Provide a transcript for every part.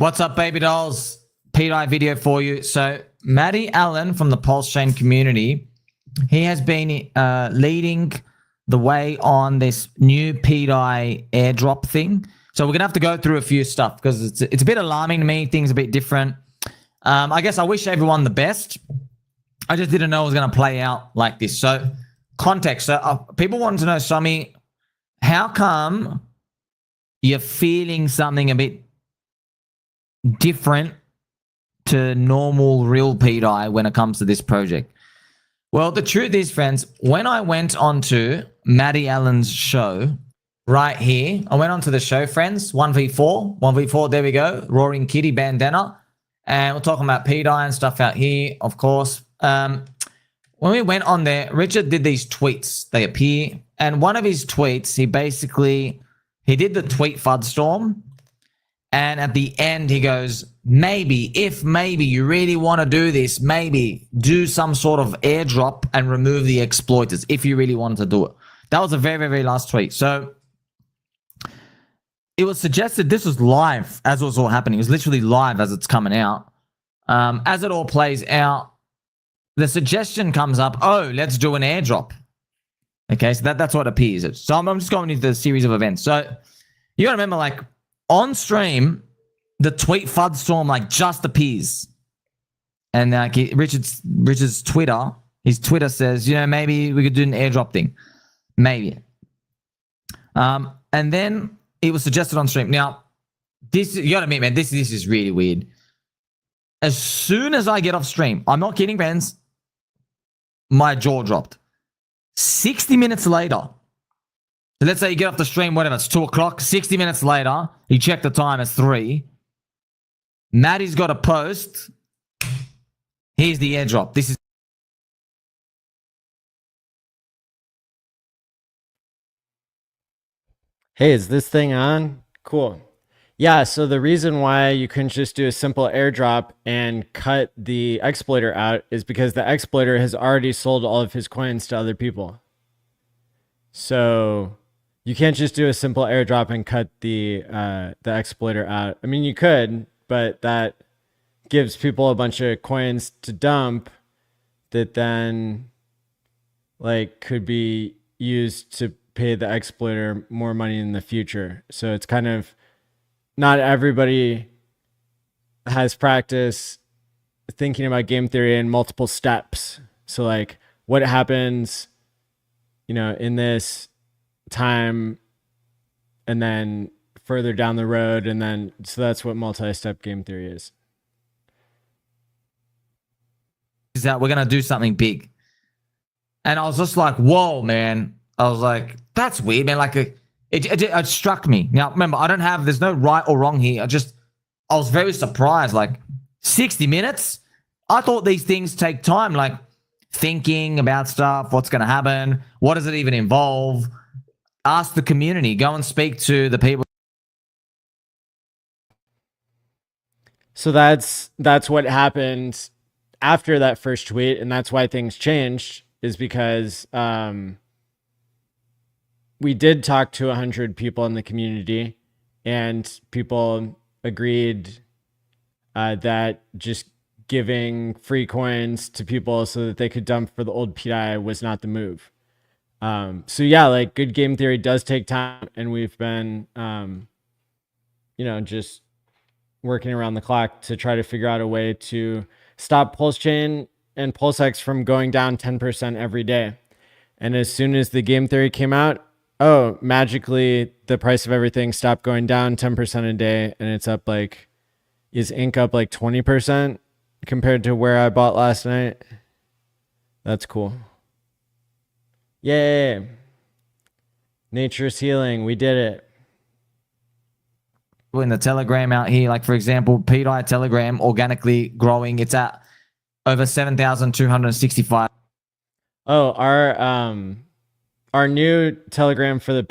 What's up, baby dolls? PDI video for you. So Matty Allen from the Pulse Chain community, he has been leading the way on this new PDI airdrop thing. So we're gonna have to go through a few stuff because it's a bit alarming to me. Things a bit different. I guess I wish everyone the best. I just didn't know it was gonna play out like this. So context. So people wanted to know, Sammy, how come you're feeling something a bit different to normal real PDI when it comes to this project? Well, the truth is, friends, when I went onto Matty Allen's show right here, I went onto the show, friends, 1v4, there we go, Roaring Kitty bandana, and we're talking about PDI and stuff out here, of course. When we went on there, Richard did these tweets. They appear, and one of his tweets, he did the tweet FUD storm, and at the end he goes, maybe you really want to do this, maybe do some sort of airdrop and remove the exploiters if you really wanted to do it. That was a very, very last tweet. So it was suggested, this was live as it was all happening. It was literally live as it's coming out. As it all plays out, the suggestion comes up, oh, let's do an airdrop. Okay, so that's what appears. So I'm just going into the series of events. So you gotta remember, like, on stream, the tweet FUD storm like just appears. And like Richard's Twitter, his Twitter says, you know, maybe we could do an airdrop thing. Maybe. And then it was suggested on stream. Now, this, you gotta admit, man, this is really weird. As soon as I get off stream, I'm not kidding, friends, my jaw dropped. 60 minutes later, so let's say you get off the stream, whatever, it's 2 o'clock, 60 minutes later, you check the time, it's 3. Matty's got a post. Here's the airdrop. This is... Hey, is this thing on? Cool. Yeah, so the reason why you couldn't just do a simple airdrop and cut the exploiter out is because the exploiter has already sold all of his coins to other people. So you can't just do a simple airdrop and cut the exploiter out. I mean, you could, but that gives people a bunch of coins to dump that then like could be used to pay the exploiter more money in the future. So it's kind of, not everybody has practice thinking about game theory in multiple steps. So like what happens, you know, in this time and then further down the road. And then, so that's what multi-step game theory is. Is that we're going to do something big. And I was just like, whoa, man. I was like, that's weird, man. Like it struck me. Now, remember, there's no right or wrong here. I was very surprised. Like 60 minutes. I thought these things take time, like thinking about stuff, what's going to happen, what does it even involve? Ask the community, go and speak to the people. So that's what happened after that first tweet, and that's why things changed, is because we did talk to 100 people in the community, and people agreed that just giving free coins to people so that they could dump for the old PDI was not the move. So yeah, like good game theory does take time, and we've been, you know, just working around the clock to try to figure out a way to stop Pulse Chain and PulseX from going down 10% every day. And as soon as the game theory came out, oh, magically the price of everything stopped going down 10% a day, and it's up like, is ink up like 20% compared to where I bought last night? That's cool. Yay. Nature's healing. We did it. In the Telegram out here, like for example, PDI Telegram organically growing. It's at over 7,265. Oh, our new Telegram for the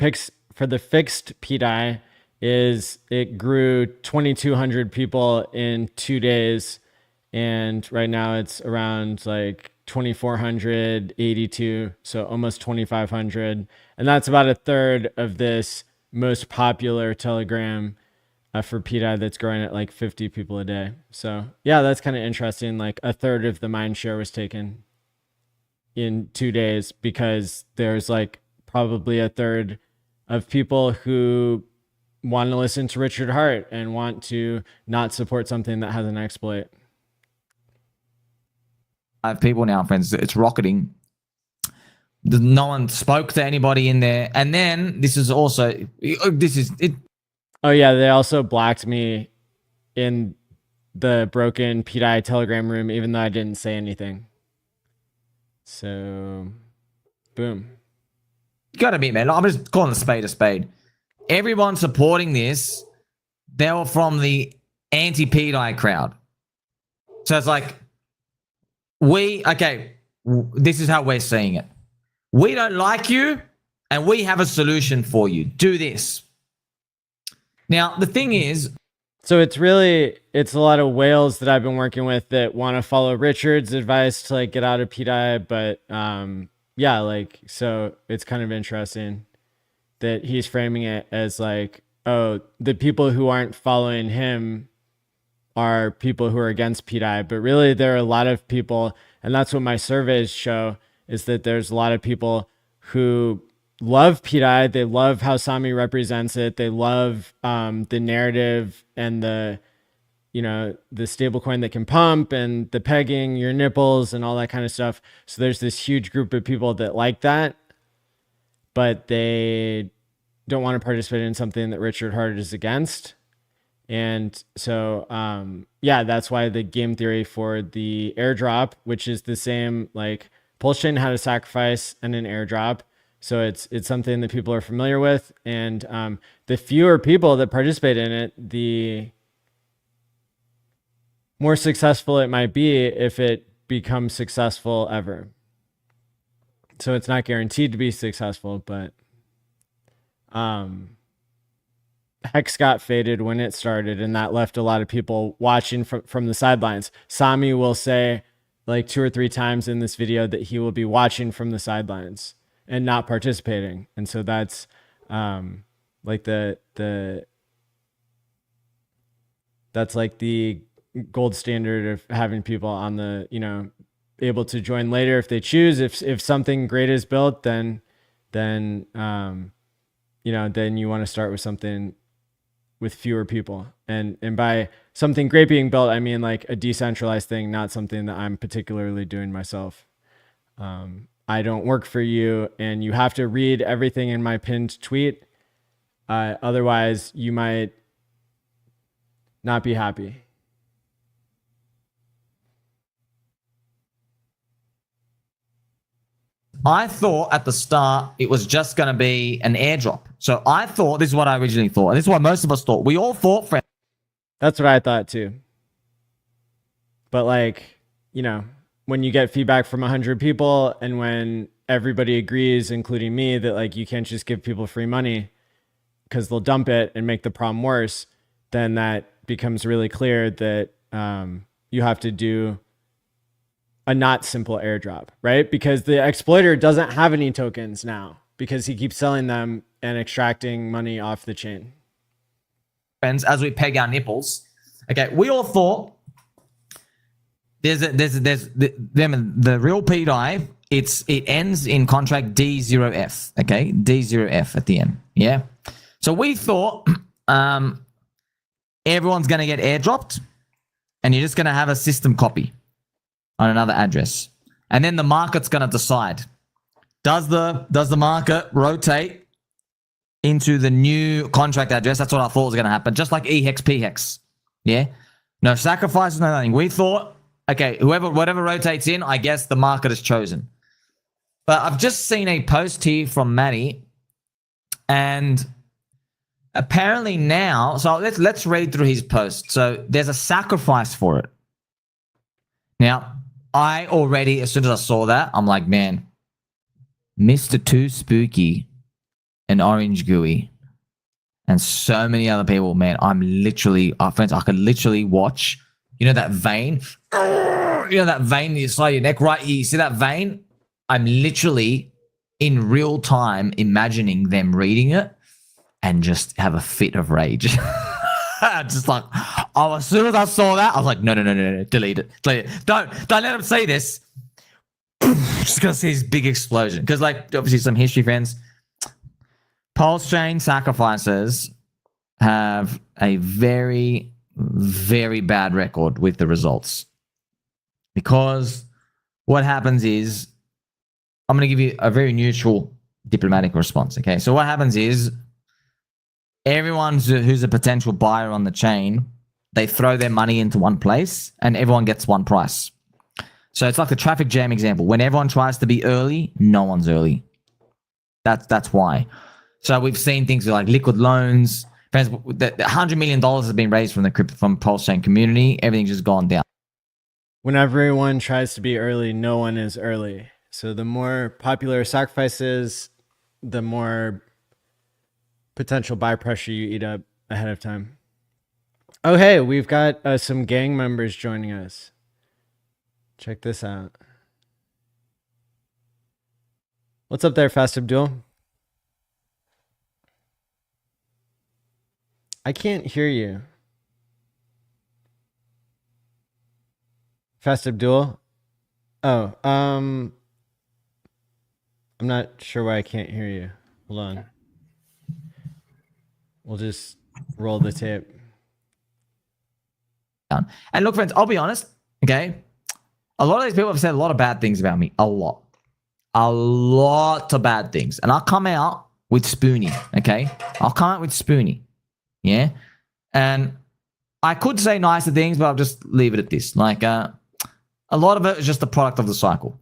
fixed PDI is, it grew 2,200 people in 2 days, and right now it's around like 2,482, so almost 2,500, and that's about a third of this most popular Telegram for PDI that's growing at like 50 people a day. So yeah, that's kind of interesting. Like a third of the mind share was taken in 2 days because there's like probably a third of people who want to listen to Richard Hart and want to not support something that has an exploit. I have people now, friends. It's rocketing. No one spoke to anybody in there. And then this is also, this is it. Oh yeah, they also blocked me in the broken PDI Telegram room, even though I didn't say anything. So, boom. You gotta admit, man. I'm just calling a spade. Everyone supporting this, they were from the anti-PDI crowd. So it's like, this is how we're seeing it. We don't like you, and we have a solution for you. Do this. Now, the thing is... So it's a lot of whales that I've been working with that want to follow Richard's advice to like get out of PDI, but yeah, like, so it's kind of interesting that he's framing it as like, oh, the people who aren't following him are people who are against PDI, but really there are a lot of people, and that's what my surveys show, is that there's a lot of people who love PDI. They love how Sami represents it. They love the narrative and the stablecoin that can pump and the pegging your nipples and all that kind of stuff. So there's this huge group of people that like that, but they don't want to participate in something that Richard Hart is against. And so, yeah, that's why the game theory for the airdrop, which is the same, like Pulse Chain had a sacrifice and an airdrop. So it's something that people are familiar with. And the fewer people that participate in it, the more successful it might be if it becomes successful ever. So it's not guaranteed to be successful, but Hex got faded when it started, and that left a lot of people watching from the sidelines. Sami will say like 2 or 3 times in this video that he will be watching from the sidelines and not participating. And so that's like that's like the gold standard of having people on the, able to join later if they choose. If something great is built, then you want to start with something with fewer people. And by something great being built, I mean like a decentralized thing, not something that I'm particularly doing myself. I don't work for you, and you have to read everything in my pinned tweet. Otherwise, you might not be happy. I thought at the start it was just going to be an airdrop. So I thought, this is what I originally thought. And this is what most of us thought. We all thought, friend. That's what I thought too. But like, when you get feedback from 100 people and when everybody agrees, including me, that like you can't just give people free money because they'll dump it and make the problem worse, then that becomes really clear that you have to do a not simple airdrop, right? Because the exploiter doesn't have any tokens now because he keeps selling them and extracting money off the chain. Friends, as we peg our nipples, okay, we all thought there's the real PDI. It ends in contract D0F, okay, D0F at the end, yeah. So we thought everyone's gonna get airdropped, and you're just gonna have a system copy on another address, and then the market's gonna decide: does the market rotate into the new contract address? That's what I thought was gonna happen, just like EHEX PHEX. Yeah, no sacrifices, no nothing. We thought, okay, whatever rotates in, I guess the market is chosen. But I've just seen a post here from Matty, and apparently now, so let's read through his post. So there's a sacrifice for it. Now, I already, as soon as I saw that, I'm like, man, Mr. Too Spooky and Orange Gooey and so many other people, man, I'm literally, friends, I could literally watch, that vein? That vein inside your neck, right here, you see that vein? I'm literally in real time imagining them reading it and just have a fit of rage. Just like, oh, as soon as I saw that, I was like, no, delete it. Don't let him see this. Just gonna see this big explosion. Because, like, obviously, some history fans, pulse chain sacrifices have a very, very bad record with the results. Because what happens is, I'm going to give you a very neutral diplomatic response. Okay, so what happens is, everyone who's a potential buyer on the chain, they throw their money into one place and everyone gets one price. So it's like the traffic jam example. When everyone tries to be early, no one's early. That's why. So we've seen things like liquid loans. Friends, the $100 million has been raised from Pulse Chain community. Everything's just gone down. When everyone tries to be early, no one is early. So the more popular sacrifice is, the more potential buy pressure you eat up ahead of time. Oh, hey, we've got some gang members joining us. Check this out. What's up there, Fast Abdul? I can't hear you. Fast Abdul? Oh, I'm not sure why I can't hear you. Hold on. We'll just roll the tape. And look, friends, I'll be honest, okay? A lot of these people have said a lot of bad things about me. A lot of bad things. And I'll come out with Spoonie, okay? I'll come out with Spoonie, yeah? And I could say nicer things, but I'll just leave it at this. Like, a lot of it is just the product of the cycle,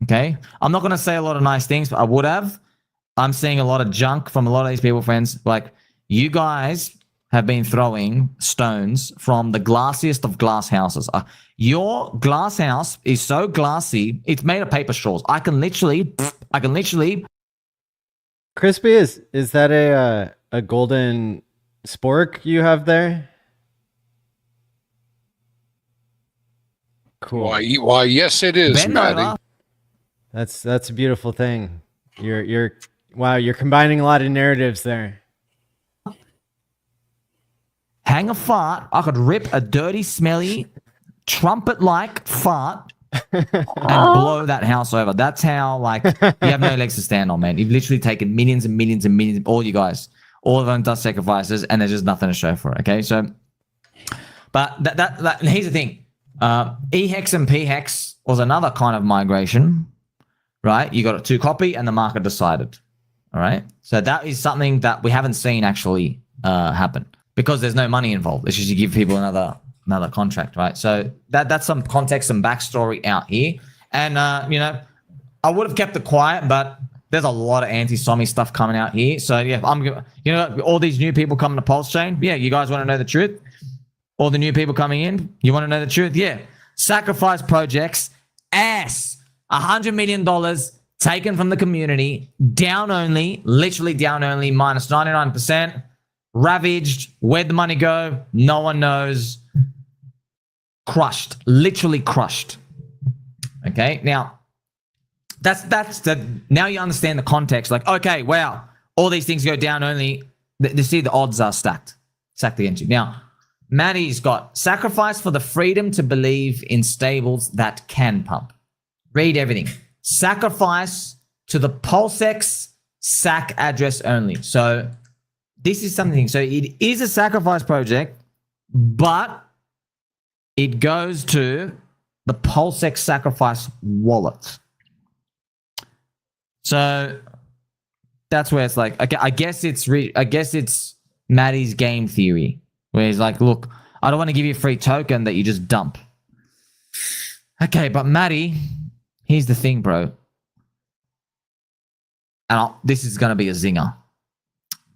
okay? I'm not going to say a lot of nice things, but I would have. I'm seeing a lot of junk from a lot of these people, friends. Like, you guys have been throwing stones from the glassiest of glass houses. Your glass house is so glassy, it's made of paper straws. I can literally. Crispy, is that a golden spork you have there? Cool. Why, yes, it is, Bend Matty. over. That's a beautiful thing. Wow, you're combining a lot of narratives there. Hang a fart. I could rip a dirty, smelly, trumpet-like fart and blow that house over. That's how, like, you have no legs to stand on, man. You've literally taken millions and millions and millions, all you guys, all of them does sacrifices, and there's just nothing to show for it, okay? So, but that and here's the thing. E-hex and P-hex was another kind of migration, right? You got a 2 copy and the market decided, all right? So that is something that we haven't seen actually happen because there's no money involved. It's just you give people another contract, right? So that's some context, some backstory out here. And, you know, I would have kept it quiet, but there's a lot of anti-Sommy stuff coming out here. So, yeah, you know, all these new people coming to Pulse Chain. Yeah, you guys want to know the truth? All the new people coming in, you want to know the truth? Yeah. Sacrifice projects, ass. $100 million taken from the community, down only, literally down only, minus 99%, ravaged. Where'd the money go? No one knows. Crushed, literally crushed. Okay, now that's the now you understand the context. Like, okay, wow, all these things go down only. You see, the odds are stacked against you. Now, Matty's got sacrifice for the freedom to believe in stables that can pump. Read everything. Sacrifice to the PulseX SAC address only. So this is something. So it is a sacrifice project, but it goes to the PulseX sacrifice wallet. So that's where it's like, okay, I guess it's Matty's game theory, where he's like, look, I don't want to give you a free token that you just dump. Okay, but Matty, here's the thing, bro. And this is going to be a zinger.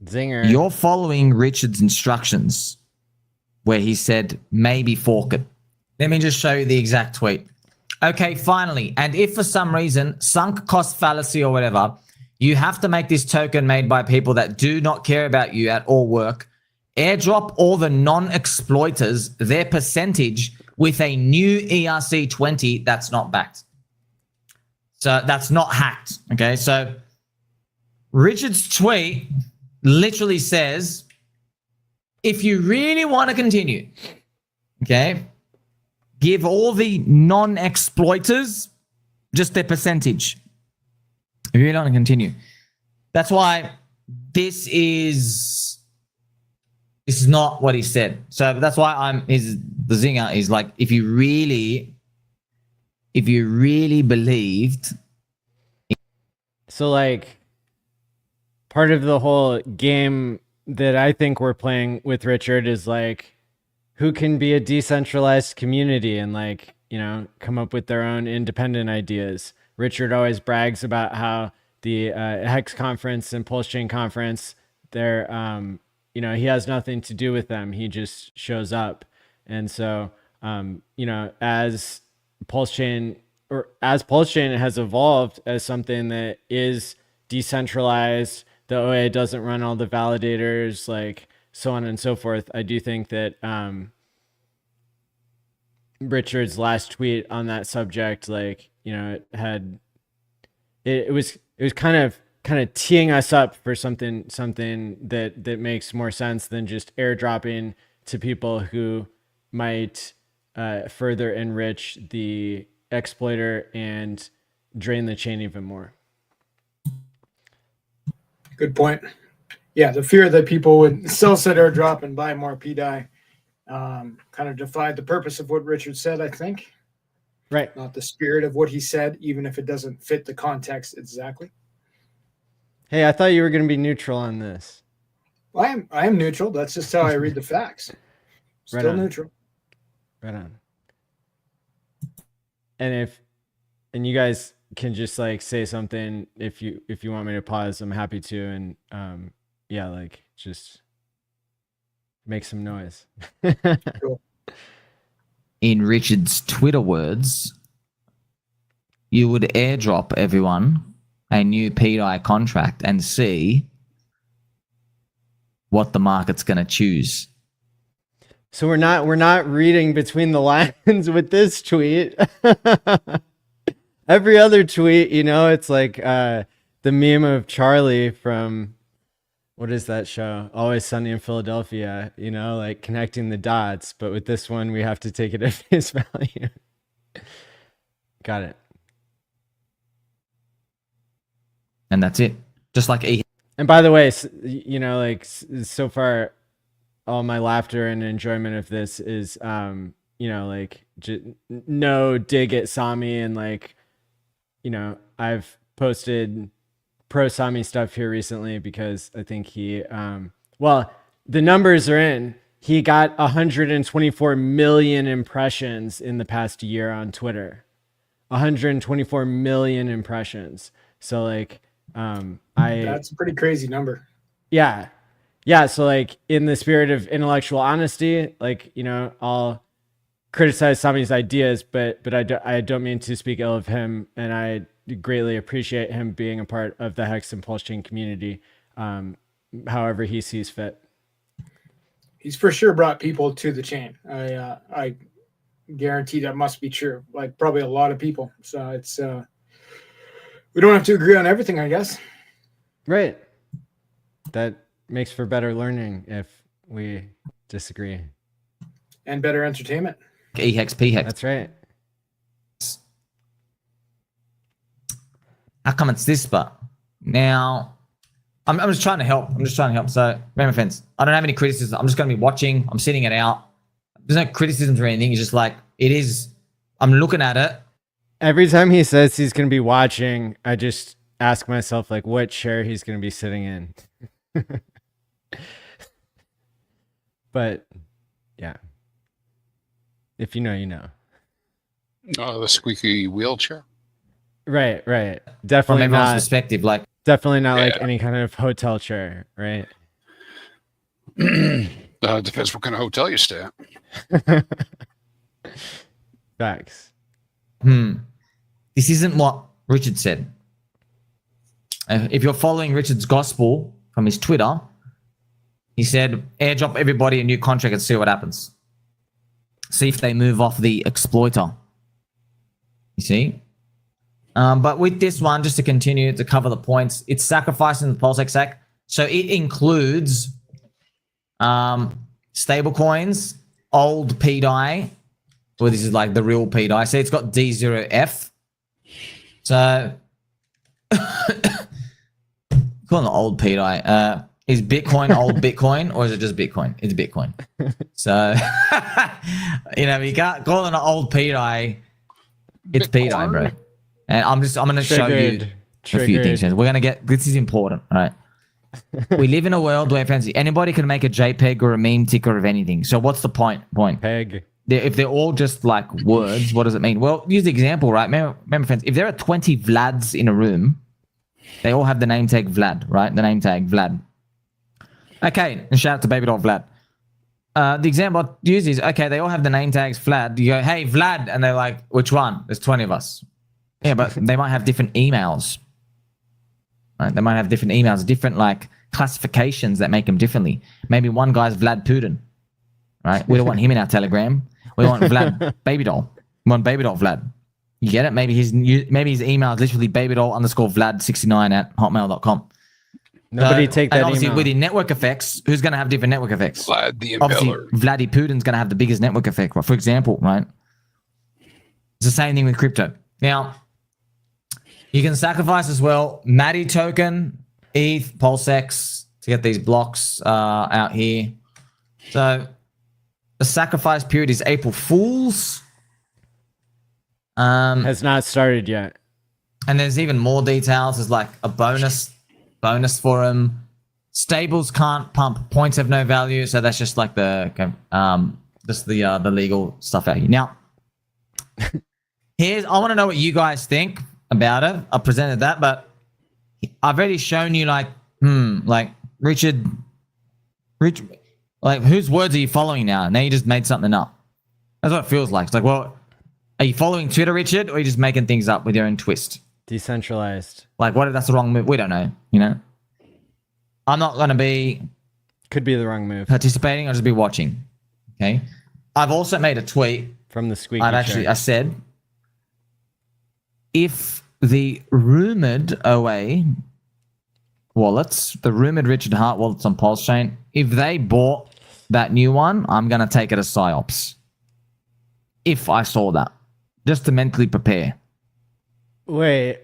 Zinger. You're following Richard's instructions where he said, maybe fork it. Let me just show you the exact tweet. Okay, finally. And if for some reason, sunk cost fallacy or whatever, you have to make this token made by people that do not care about you at all work, airdrop all the non-exploiters their percentage with a new ERC20 that's not backed. So that's not hacked. Okay, so Richard's tweet literally says, if you really want to continue, okay, give all the non-exploiters just their percentage. If you really want to continue. That's why this is not what he said. So that's why the zinger is like, if you really believed. So like part of the whole game that I think we're playing with Richard is like, who can be a decentralized community and like, you know, come up with their own independent ideas. Richard always brags about how the Hex conference and Pulse Chain conference, they're, you know, he has nothing to do with them. He just shows up. And so, you know, as Pulse Chain has evolved as something that is decentralized, the OA doesn't run all the validators, like so on and so forth. I do think that Richard's last tweet on that subject, like, you know, it was kind of teeing us up for something that makes more sense than just airdropping to people who might further enrich the exploiter and drain the chain even more. Good point. Yeah, the fear that people would sell said airdrop and buy more PDI kind of defied the purpose of what Richard said, I think. Right. Not the spirit of what he said, even if it doesn't fit the context exactly. Hey, I thought you were going to be neutral on this. I am neutral. That's just how I read the facts. Still Right on. neutral. Right on. And you guys can just like say something if you want me to pause, I'm happy to. And yeah, like just make some noise. Cool. In Richard's Twitter words, you would airdrop everyone a new PDI contract and see what the market's going to choose. So we're not reading between the lines with this tweet. Every other tweet, you know, it's like the meme of Charlie from, what is that show? Always Sunny in Philadelphia, you know, like connecting the dots. But with this one, we have to take it at face value. Got it. And that's it. Just like And by the way, you know, like so far, all my laughter and enjoyment of this is, you know, like no dig at Sami, and like, you know, I've posted pro Sami stuff here recently because I think he, well, the numbers are in. He got 124 million impressions in the past year on Twitter. 124 million impressions. So like, That's a pretty crazy number. Yeah. Yeah. So like in the spirit of intellectual honesty, like, you know, I'll criticize Sami's ideas, but I don't mean to speak ill of him. And I greatly appreciate him being a part of the Hex and Pulse Chain community, however he sees fit. He's for sure brought people to the chain. I guarantee that must be true. Like probably a lot of people. So it's, we don't have to agree on everything, I guess. Right. That makes for better learning if we disagree. And better entertainment. E-Hex, P-Hex. That's right. How come it's this, but now I'm just trying to help. So, remember, friends, I don't have any criticism. I'm just going to be watching. I'm sitting it out. There's no criticisms or anything. It's just like, it is. I'm looking at it. Every time he says he's going to be watching, I just ask myself, like, what chair he's going to be sitting in. But, yeah. If you know, you know. Oh, the squeaky wheelchair. Right. From Definitely everyone's not. Perspective, like, Definitely not like any kind of hotel chair, right? Depends what kind of hotel you stay at. Facts. This isn't what Richard said. If you're following Richard's gospel from his Twitter, he said, airdrop everybody a new contract and see what happens. See if they move off the exploiter. You see? But with this one, just to continue to cover the points, it's sacrificing the pulse exec. So it includes stable coins, old PDI. Well, this is like the real PDI. See, it's got D0F. So, calling it old PDI. Is Bitcoin old Bitcoin or is it just Bitcoin? It's Bitcoin. So, you can't call it an old PDI. It's PDI, bro. And I'm going to show you a few things. We're going to get, this is important, all right? We live in a world where anybody can make a JPEG or a meme ticker of anything. So what's the point? Peg. If they're all just like words, what does it mean? Well, use the example, right? Remember, friends, if there are 20 Vlads in a room, they all have the name tag Vlad, right? The name tag Vlad. Okay, and shout out to Baby Doll Vlad. The example I use is, okay, they all have the name tags Vlad. You go, hey, Vlad, and they're like, which one? There's 20 of us. Yeah, but they might have different emails. Right? They might have different emails, different like classifications that make them differently. Maybe one guy's Vlad Putin, right? We don't want him in our Telegram. We want Vlad Baby Doll. We want Baby Doll Vlad. You get it? Maybe his email is literally babydoll_Vlad69@hotmail.com. Nobody take that obviously email. with the network effects, who's going to have different network effects? Vlad the Obviously, Impaler. Vladdy Putin's going to have the biggest network effect. For example, right? It's the same thing with crypto. Now, you can sacrifice as well Matty token, ETH, PulseX to get these blocks out here. So the sacrifice period is April Fool's. Has not started yet. And there's even more details. There's like a bonus for them. Stables can't pump. Points have no value. So that's just like the legal stuff out here. Now, I want to know what you guys think about it. I presented that, but I've already shown you like Richard, like whose words are you following now? Now you just made something up. That's what it feels like. It's like, well, are you following Twitter, Richard, or are you just making things up with your own twist? Decentralized. Like, what if that's the wrong move? We don't know, I'm not going to be Could be the wrong move. participating. I'll just be watching. Okay. I've also made a tweet. From the squeaky I said, if the rumored OA wallets, the rumored Richard Hart wallets on Pulse Chain, if they bought that new one, I'm going to take it as PsyOps. If I saw that. Just to mentally prepare. Wait.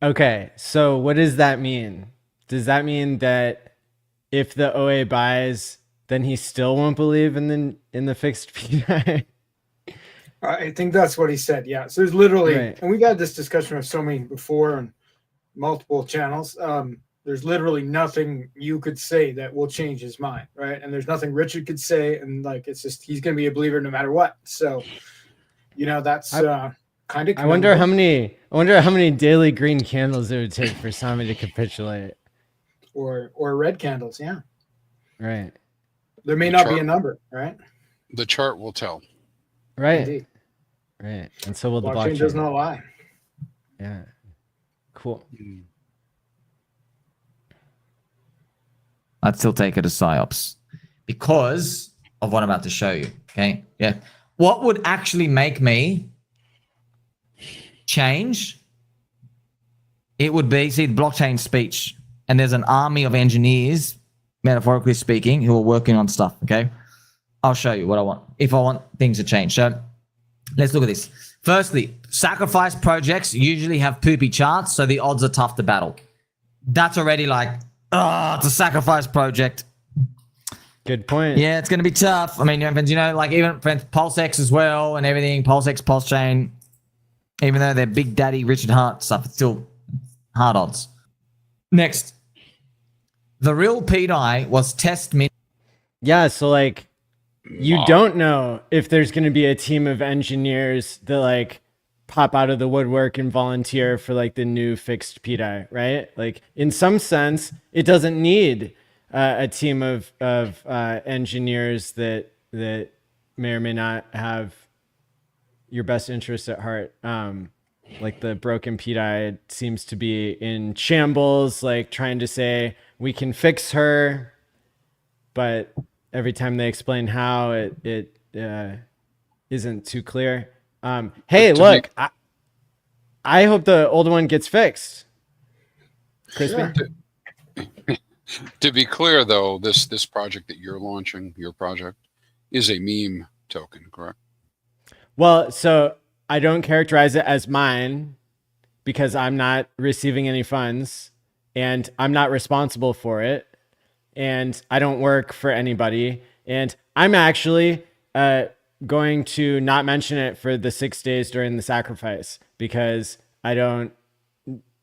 Okay, so what does that mean? Does that mean that if the OA buys, then he still won't believe in the fixed PI? I think that's what he said. Yeah. So there's literally, Right. and we've had this discussion with so many before on multiple channels. There's literally nothing you could say that will change his mind, right? And there's nothing Richard could say, and like it's just he's gonna be a believer no matter what. So, that's kind of. I wonder how many daily green candles it would take for Sami to capitulate. or red candles. Yeah. Right. There may not be a number, right? The chart will tell. Right. Indeed. Right. And so will the Blockchain blockchain. does not lie. Yeah. Cool. I'd still take it as PsyOps because of what I'm about to show you. Okay. Yeah. What would actually make me change? It would be, see, the blockchain speech, and there's an army of engineers, metaphorically speaking, who are working on stuff. Okay. I'll show you what I want if I want things to change. So let's look at this. Firstly, sacrifice projects usually have poopy charts, so the odds are tough to battle. That's already like, it's a sacrifice project. Good point. Yeah, it's going to be tough. I mean, like even PulseX as well and everything, PulseX, Pulse Chain, even though they're Big Daddy Richard Hart stuff, it's still hard odds. Next, the real PDI was test min. Yeah, so like you don't know if there's going to be a team of engineers that like pop out of the woodwork and volunteer for like the new fixed PDI, right? Like in some sense, it doesn't need a team of engineers that may or may not have your best interests at heart. Like the broken PDI seems to be in shambles, like trying to say we can fix her, but every time they explain how, it isn't too clear. Hey, look, I hope the old one gets fixed. Crispy. Sure. To be clear, though, this project that you're launching, your project, is a meme token, correct? Well, so I don't characterize it as mine because I'm not receiving any funds and I'm not responsible for it. And I don't work for anybody. And I'm actually going to not mention it for the 6 days during the sacrifice because I don't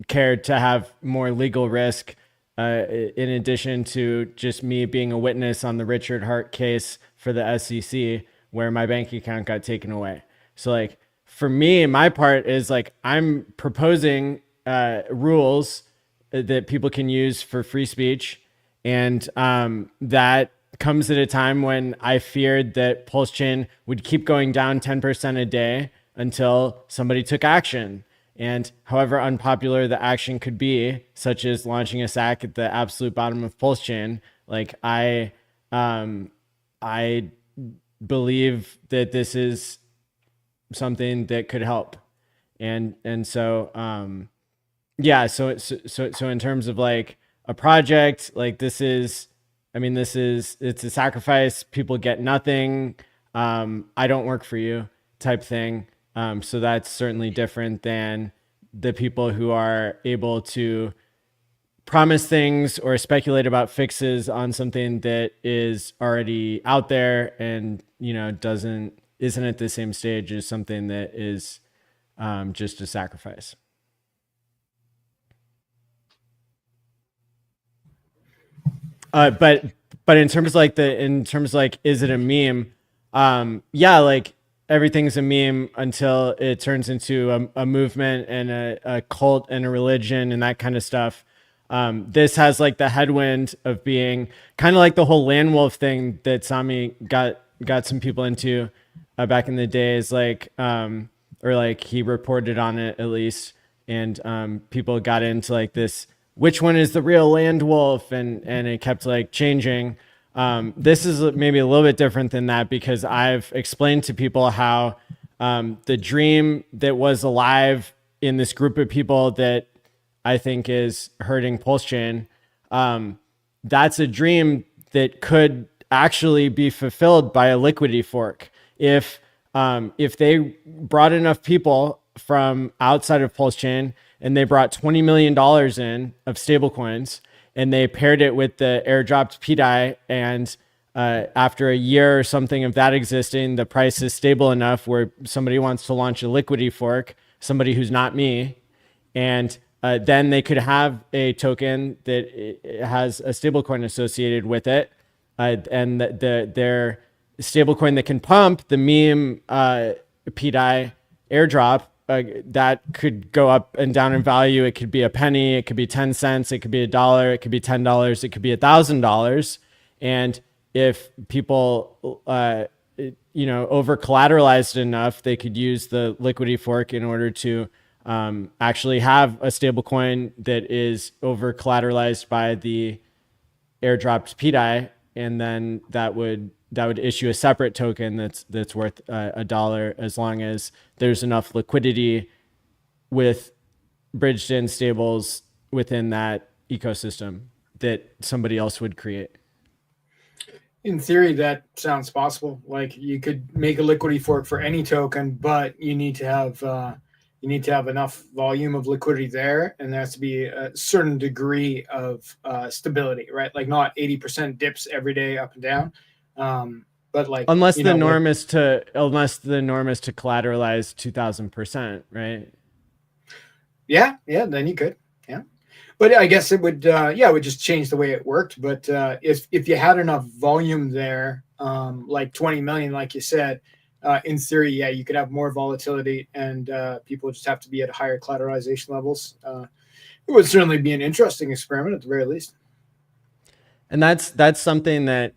care to have more legal risk in addition to just me being a witness on the Richard Hart case for the SEC where my bank account got taken away. So like for me, my part is like I'm proposing rules that people can use for free speech. And that comes at a time when I feared that Pulse Chain would keep going down 10% a day until somebody took action. And however unpopular the action could be, such as launching a SAC at the absolute bottom of Pulse Chain, like I believe that this is something that could help. And so yeah, so in terms of like a project, like it's a sacrifice. People get nothing. I don't work for you type thing. So that's certainly different than the people who are able to promise things or speculate about fixes on something that is already out there and, isn't at the same stage as something that is just a sacrifice. But in terms of like is it a meme? Yeah, like everything's a meme until it turns into a movement and a cult and a religion and that kind of stuff. This has like the headwind of being kind of like the whole land wolf thing that Sami got some people into back in the days, like or like he reported on it at least, and people got into like this. Which one is the real land wolf? And it kept like changing. This is maybe a little bit different than that because I've explained to people how the dream that was alive in this group of people that I think is hurting Pulse Chain, that's a dream that could actually be fulfilled by a liquidity fork. If they brought enough people from outside of Pulse Chain and they brought $20 million in of stablecoins and they paired it with the airdropped PDI, and after a year or something of that existing, the price is stable enough where somebody wants to launch a liquidity fork, somebody who's not me, and then they could have a token that has a stablecoin associated with it, and their stablecoin that can pump the meme PDI airdrop, that could go up and down in value. It could be a penny, it could be 10 cents, it could be $1, it could be $10, it could be $1,000. And if people, over collateralized enough, they could use the liquidity fork in order to actually have a stable coin that is over collateralized by the airdropped PDI. And then that would issue a separate token that's worth $1 as long as there's enough liquidity with bridged in stables within that ecosystem that somebody else would create. In theory, that sounds possible. Like you could make a liquidity fork for any token, but you need to have enough volume of liquidity there, and there has to be a certain degree of stability, right? Like not 80% dips every day up and down. But like unless the norm is to collateralize 2000%, right? Yeah, then you could. Yeah. But I guess it would it would just change the way it worked. But if you had enough volume there, like 20 million, like you said, in theory, yeah, you could have more volatility and people just have to be at higher collateralization levels. It would certainly be an interesting experiment at the very least. And that's something that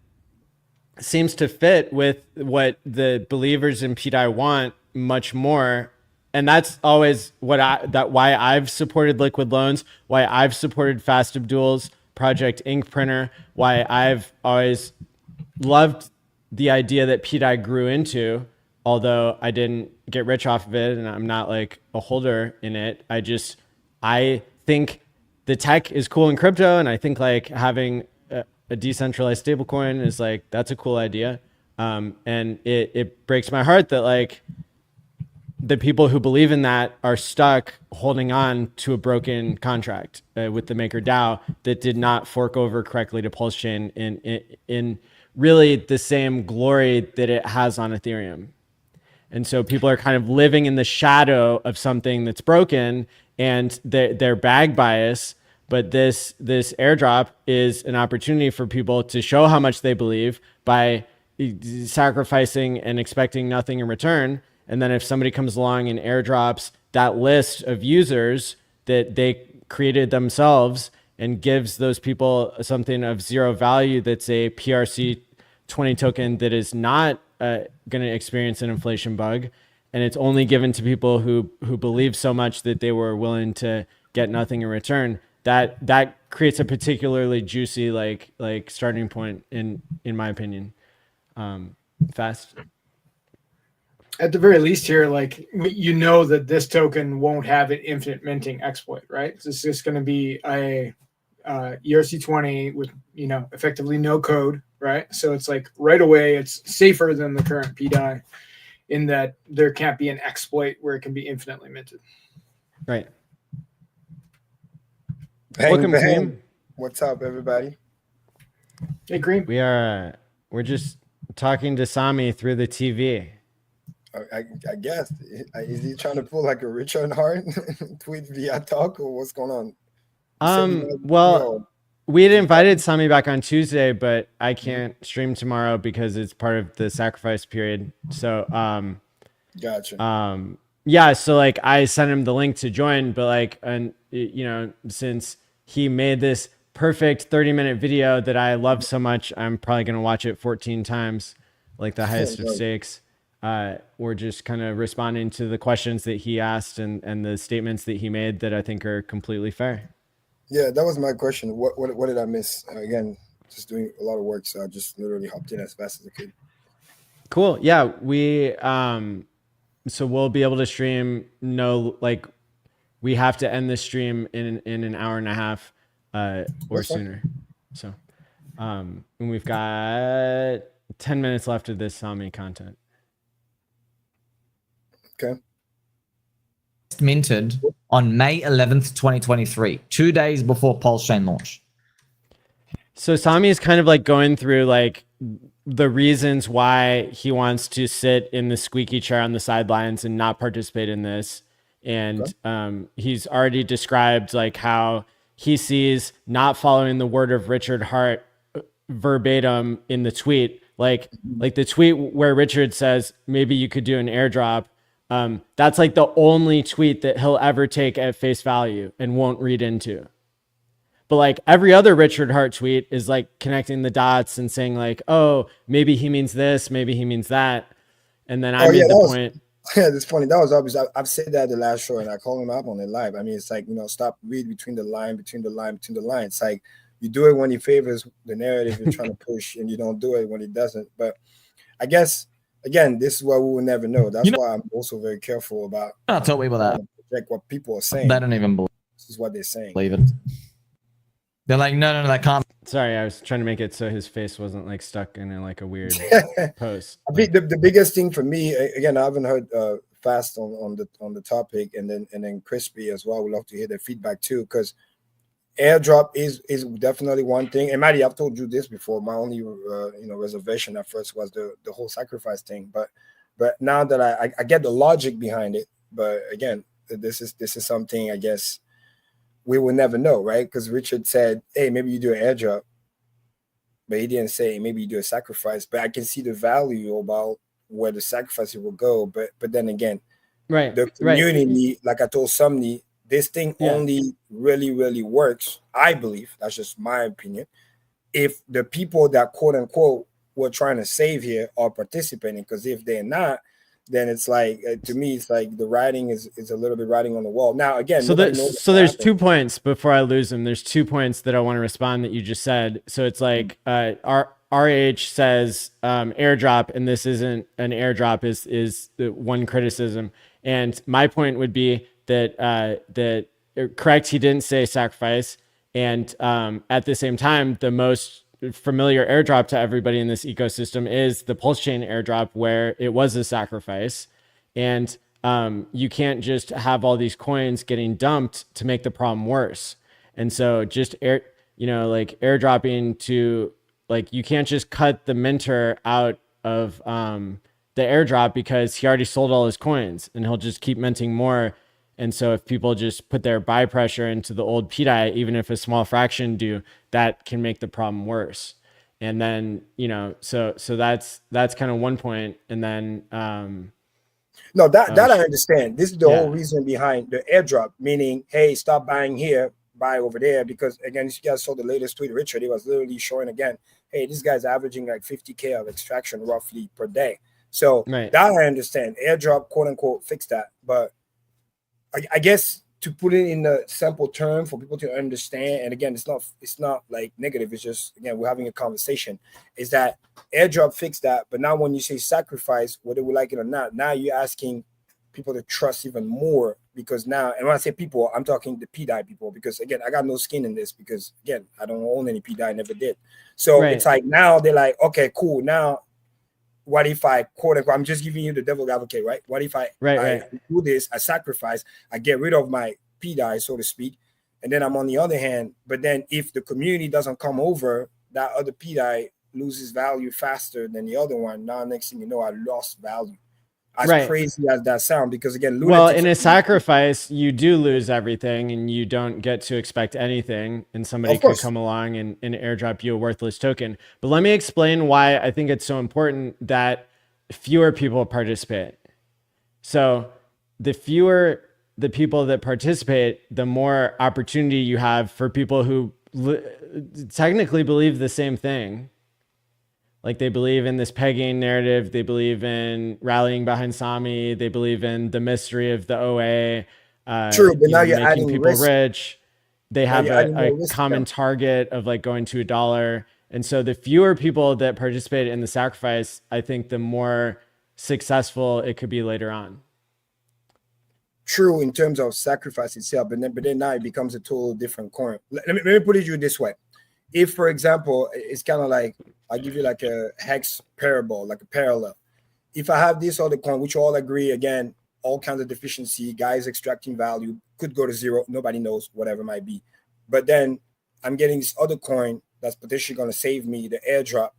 seems to fit with what the believers in PDI want much more. And that's always why I've supported liquid loans, why I've supported Fast Abdul's project Ink Printer, why I've always loved the idea that PDI grew into, although I didn't get rich off of it and I'm not like a holder in it. I think the tech is cool in crypto, and I think like having a decentralized stablecoin is like, that's a cool idea. And it breaks my heart that like the people who believe in that are stuck holding on to a broken contract with the MakerDAO that did not fork over correctly to Pulse Chain in really the same glory that it has on Ethereum. And so people are kind of living in the shadow of something that's broken, and they're bag bias. But this airdrop is an opportunity for people to show how much they believe by sacrificing and expecting nothing in return. And then if somebody comes along and airdrops that list of users that they created themselves and gives those people something of zero value, that's a PRC 20 token that is not going to experience an inflation bug, and it's only given to people who believe so much that they were willing to get nothing in return, that creates a particularly juicy like starting point in my opinion. Fast. At the very least here, like, you know that this token won't have an infinite minting exploit, right? It's just going to be a ERC20 with, you know, effectively no code, right? So it's like right away, it's safer than the current PDI in that there can't be an exploit where it can be infinitely minted. Right. Welcome, Welcome, Cream. What's up, everybody? Hey, Cream. We're just talking to Sami through the TV. I guess. Is he trying to pull like a Richard Hart tweet via talk, or what's going on? Well, we had invited Sami back on Tuesday, but I can't stream tomorrow because it's part of the sacrifice period. So, gotcha. Yeah, so like I sent him the link to join, but like, and you know, since he made this perfect 30-minute video that I love so much, I'm probably going to watch it 14 times, like the highest of stakes. We're just kind of responding to the questions that he asked and the statements that he made that I think are completely fair. Yeah, that was my question. What did I miss? Again, just doing a lot of work, so I just literally hopped in as fast as I could. Cool. Yeah, we so we'll be able to stream. No, like we have to end this stream in an hour and a half or sooner. So, and we've got 10 minutes left of this Sami content. Okay. Minted on May 11th, 2023, 2 days before Pulse Chain launch. So Sami is kind of like going through like the reasons why he wants to sit in the squeaky chair on the sidelines and not participate in this. And he's already described like how he sees not following the word of Richard Hart verbatim in the tweet, like the tweet where Richard says, maybe you could do an airdrop. That's like the only tweet that he'll ever take at face value and won't read into. But like every other Richard Hart tweet is like connecting the dots and saying like, oh, maybe he means this, maybe he means that. And then I made the point. Yeah, it's funny. That was obvious. I've said that the last show, and I called him up on it live. I mean, it's like, you know, stop, read between the line. It's like you do it when it favors the narrative you're trying to push, and you don't do it when it doesn't. But I guess, again, this is what we will never know. That's why I'm also very careful about. I'll tell people that. Check what people are saying. They don't even believe. This is what they're saying. Believe it. They're like, no, that can't. Sorry, I was trying to make it so his face wasn't like stuck in like a weird pose. I think the biggest thing for me, again, I haven't heard Fast on the topic, and then Crispy as well. We'd love to hear their feedback too, because airdrop is definitely one thing. And Matty, I've told you this before. My only reservation at first was the whole sacrifice thing, but now that I get the logic behind it, but again, this is something I guess we will never know, right? Because Richard said, hey, maybe you do an airdrop, but he didn't say maybe you do a sacrifice. But I can see the value about where the sacrifice will go. But then again, right, the community, like I told somebody, this thing only really, really works, I believe, that's just my opinion, if the people that quote unquote we're trying to save here are participating. Because if they're not, then it's like, to me, it's like the writing is a little bit writing on the wall. Now, again, so there's 2 points before I lose them. There's 2 points that I want to respond that you just said. So it's like RH says airdrop, and this isn't an airdrop is the one criticism. And my point would be that correct, he didn't say sacrifice. And at the same time, the most familiar airdrop to everybody in this ecosystem is the Pulse Chain airdrop, where it was a sacrifice. And you can't just have all these coins getting dumped to make the problem worse. And so just airdropping to, like, you can't just cut the minter out of the airdrop because he already sold all his coins and he'll just keep minting more. And so if people just put their buy pressure into the old PDI, even if a small fraction do, that can make the problem worse. And then, so that's kind of one point. And then, no, that I understand. This is the whole reason behind the airdrop, meaning, hey, stop buying here, buy over there. Because again, if you guys saw the latest tweet, Richard, he was literally showing again, hey, this guy's averaging like 50K of extraction roughly per day. So that I understand. Airdrop, quote unquote, fix that. But I guess to put it in a simple term for people to understand, and again, it's not like negative, it's just, again, we're having a conversation, is that airdrop fixed that. But now when you say sacrifice, whether we like it or not, now you're asking people to trust even more, because now, and when I say people, I'm talking the PDI people, because again, I got no skin in this, because again, I don't own any PDI, never did. So it's like now they're like, okay, cool. Now, what if I, quote unquote, I'm just giving you the devil's advocate, right? What if I do this, I sacrifice, I get rid of my PDI, so to speak, and then I'm on the other hand, but then if the community doesn't come over, that other PDI loses value faster than the other one. Now, next thing you know, I lost value. As crazy as that sound, because again, in a sacrifice, you do lose everything and you don't get to expect anything, and somebody could come along and airdrop you a worthless token. But let me explain why I think it's so important that fewer people participate. So the fewer the people that participate, the more opportunity you have for people who technically believe the same thing. Like, they believe in this pegging narrative. They believe in rallying behind Sami. They believe in the mystery of the OA. True, but now you're making adding people risk. Rich. They have a common target of like going to $1. And so the fewer people that participate in the sacrifice, I think the more successful it could be later on. True, in terms of sacrifice itself, but then now it becomes a total different coin. Let me put it to you this way. If, for example, it's kind of like, I'll give you like a hex parable, like a parallel. If I have this other coin, which all agree, again, all kinds of deficiency, guys extracting value, could go to zero, nobody knows, whatever it might be. But then I'm getting this other coin that's potentially going to save me, the airdrop.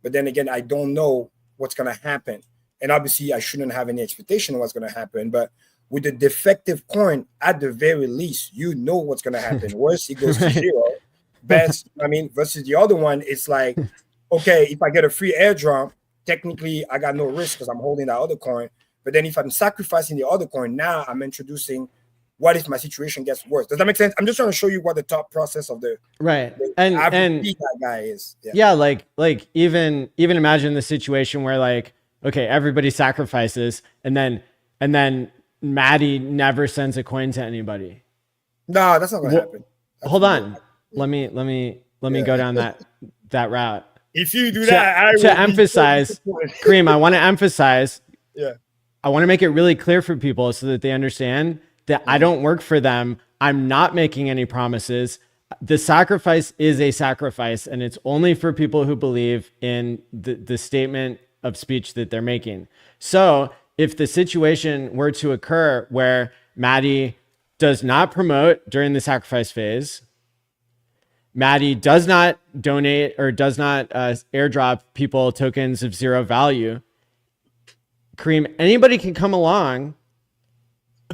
But then again, I don't know what's going to happen. And obviously, I shouldn't have any expectation of what's going to happen. But with the defective coin, at the very least, you know what's going to happen. Worse, it goes to zero. Best, versus the other one, it's like, okay, if I get a free airdrop, technically I got no risk because I'm holding that other coin. But then if I'm sacrificing the other coin, now I'm introducing, what if my situation gets worse? Does that make sense? I'm just trying to show you what the thought process of the and guy is. Like even imagine the situation where, like, okay, everybody sacrifices, and then Matty never sends a coin to anybody. No, that's not gonna happen. Hold on. Let me go down that route. If you do that, to emphasize, Kareem, I want to emphasize. Yeah. I want to make it really clear for people so that they understand that I don't work for them. I'm not making any promises. The sacrifice is a sacrifice, and it's only for people who believe in the statement of speech that they're making. So if the situation were to occur where Matty does not promote during the sacrifice phase, Matty does not donate or does not airdrop people tokens of zero value, Kareem, anybody can come along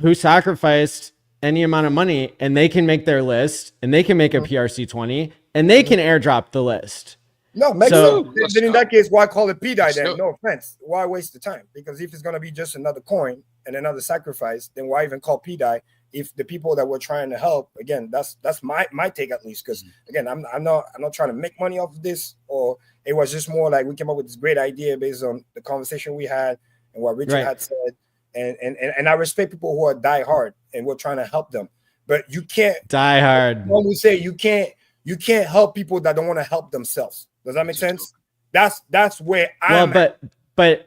who sacrificed any amount of money, and they can make their list, and they can make a PRC20, and they can airdrop the list. No, makes sense. Then in that case, why call it PDI then? No offense. Why waste the time? Because if it's going to be just another coin and another sacrifice, then why even call PDI? If the people that we're trying to help, again, that's my take at least. Because again, I'm not trying to make money off of this, or it was just more like we came up with this great idea based on the conversation we had and what Richard had said. And I respect people who are die hard and we're trying to help them. But you can't die hard. When we say you can't help people that don't want to help themselves. Does that make sense? That's where I'm but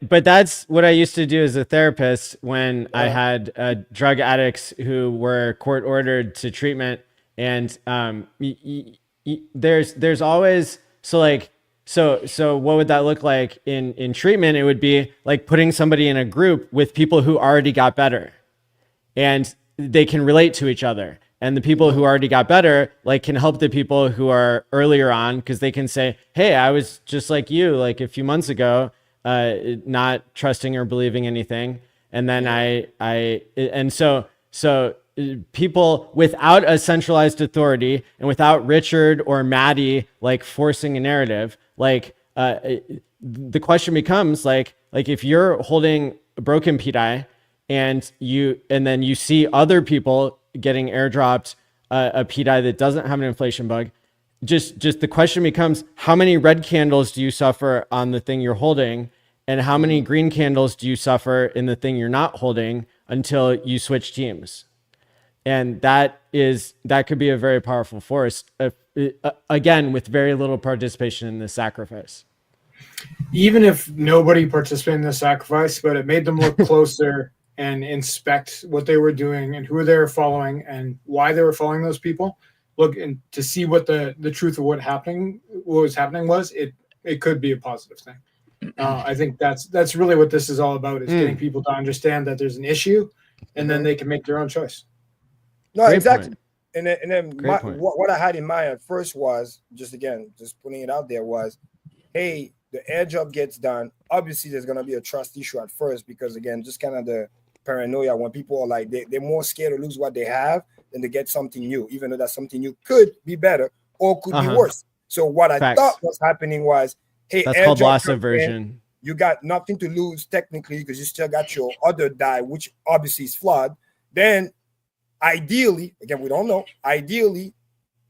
but that's what I used to do as a therapist when I had drug addicts who were court ordered to treatment. And there's always, so what would that look like in treatment? It would be like putting somebody in a group with people who already got better, and they can relate to each other. And the people who already got better, like, can help the people who are earlier on, because they can say, hey, I was just like you, like a few months ago, not trusting or believing anything. And then so people without a centralized authority and without Richard or Matty, like, forcing a narrative, like, the question becomes like if you're holding a broken PDI and then you see other people getting airdropped a PDI that doesn't have an inflation bug, just the question becomes, how many red candles do you suffer on the thing you're holding, and how many green candles do you suffer in the thing you're not holding until you switch teams? And that could be a very powerful force, again, with very little participation in the sacrifice. Even if nobody participated in the sacrifice, but it made them look closer and inspect what they were doing and who they were following and why they were following those people, look and to see what the truth of what was happening was, it could be a positive thing. I think that's really what this is all about, is getting people to understand that there's an issue, and then they can make their own choice. No, Great exactly. point. And then what I had in mind at first was just putting it out there was, hey, the airdrop gets done. Obviously, there's going to be a trust issue at first, because, again, just kind of the paranoia when people are like, they're more scared to lose what they have than to get something new, even though that something new could be better or could be worse. So what I thought was happening was, hey, that's called loss aversion. You got nothing to lose technically because you still got your other die, which obviously is flawed. Then ideally, again, we don't know, ideally,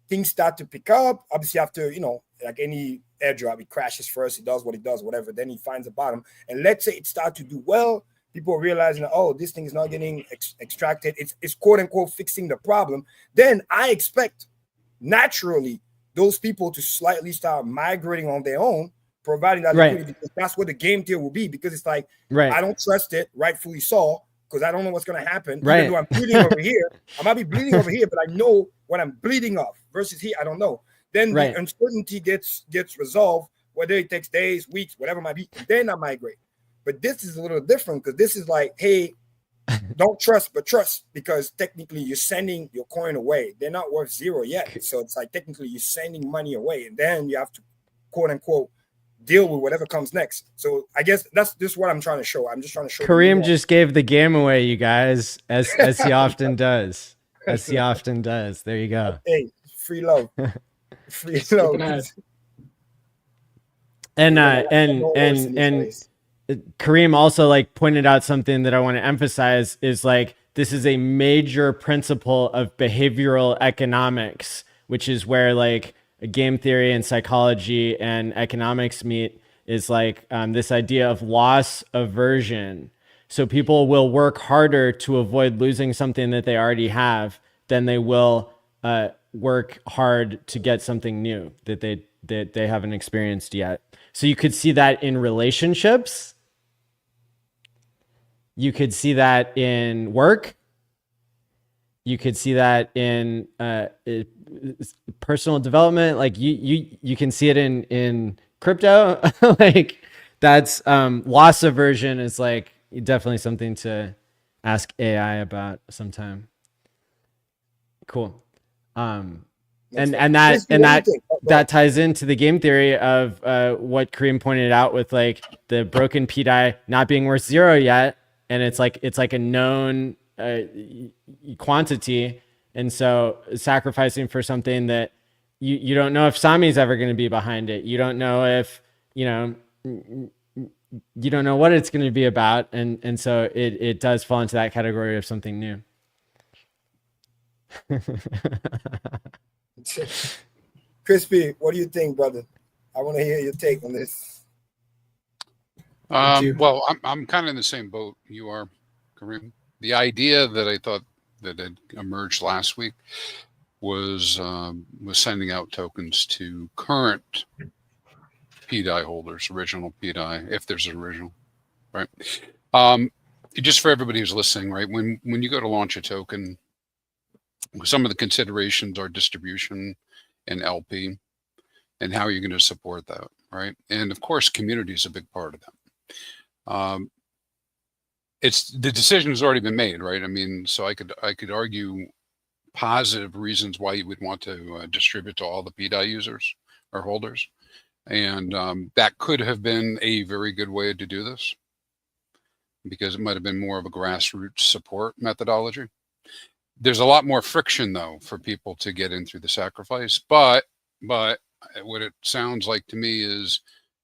things start to pick up. Obviously, after, like any airdrop, it crashes first, it does what it does, whatever. Then he finds a bottom. And let's say it starts to do well. People realizing, oh, this thing is not getting extracted. It's quote unquote fixing the problem. Then I expect naturally those people to slightly start migrating on their own, providing that liquidity, because that's what the game theory will be. Because it's like, I don't trust it, rightfully so, because I don't know what's going to happen. Even though I'm bleeding over here, I might be bleeding over here, but I know what I'm bleeding off versus here, I don't know. Then the uncertainty gets resolved, whether it takes days, weeks, whatever it might be. Then I migrate. But this is a little different, because this is like, hey, don't trust, but trust, because technically you're sending your coin away. They're not worth zero yet. So it's like technically you're sending money away, and then you have to, quote unquote, deal with whatever comes next. So I guess that's just what I'm trying to show. I'm just trying to show. Kareem just gave the game away, you guys, as he often does. As he often does. There you go. Hey, free love. Free love. And Kareem also, like, pointed out something that I want to emphasize is, like, this is a major principle of behavioral economics, which is where, like, game theory and psychology and economics meet, is like this idea of loss aversion. So people will work harder to avoid losing something that they already have than they will work hard to get something new that they haven't experienced yet. So you could see that in relationships. You could see that in work. You could see that in personal development. Like you can see it in crypto. Like, that's loss aversion is, like, definitely something to ask AI about sometime. Cool. And that ties into the game theory of what Kareem pointed out with, like, the broken PDI not being worth zero yet, and it's like a known quantity, and so sacrificing for something that you don't know if Sami's ever going to be behind it. You don't know if you don't know what it's going to be about, and so it does fall into that category of something new. Crispy, what do you think, brother? I want to hear your take on this. Well, I'm kind of in the same boat you are, Kareem. The idea that I thought that had emerged last week was sending out tokens to current PDI holders, original PDI, if there's an original, right? Just for everybody who's listening, right? When you go to launch a token, some of the considerations are distribution and LP, and how you're going to support that, right? And of course, community is a big part of that. It's the decision has already been made, right? I mean, so I could argue positive reasons why you would want to distribute to all the PDI users or holders, and that could have been a very good way to do this, because it might have been more of a grassroots support methodology. There's a lot more friction though for people to get in through the sacrifice, but what it sounds like to me is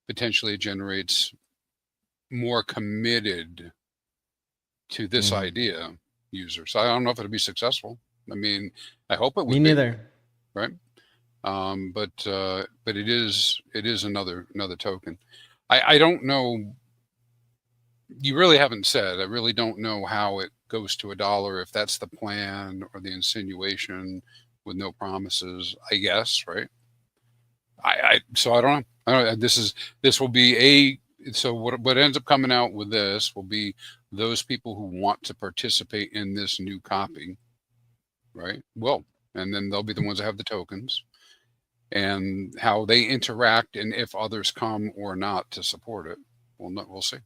potentially it generates more committed to this idea users. I don't know if it'll be successful. I mean, I hope it would. Me neither. Right. But it is another token. I don't know. You really haven't said. I really don't know how it goes to $1, if that's the plan or the insinuation with no promises, I guess, right? So I don't know. This will be so what ends up coming out with this will be those people who want to participate in this new copy, right? Well, and then they'll be the ones that have the tokens, and how they interact, and if others come or not to support it, we'll see.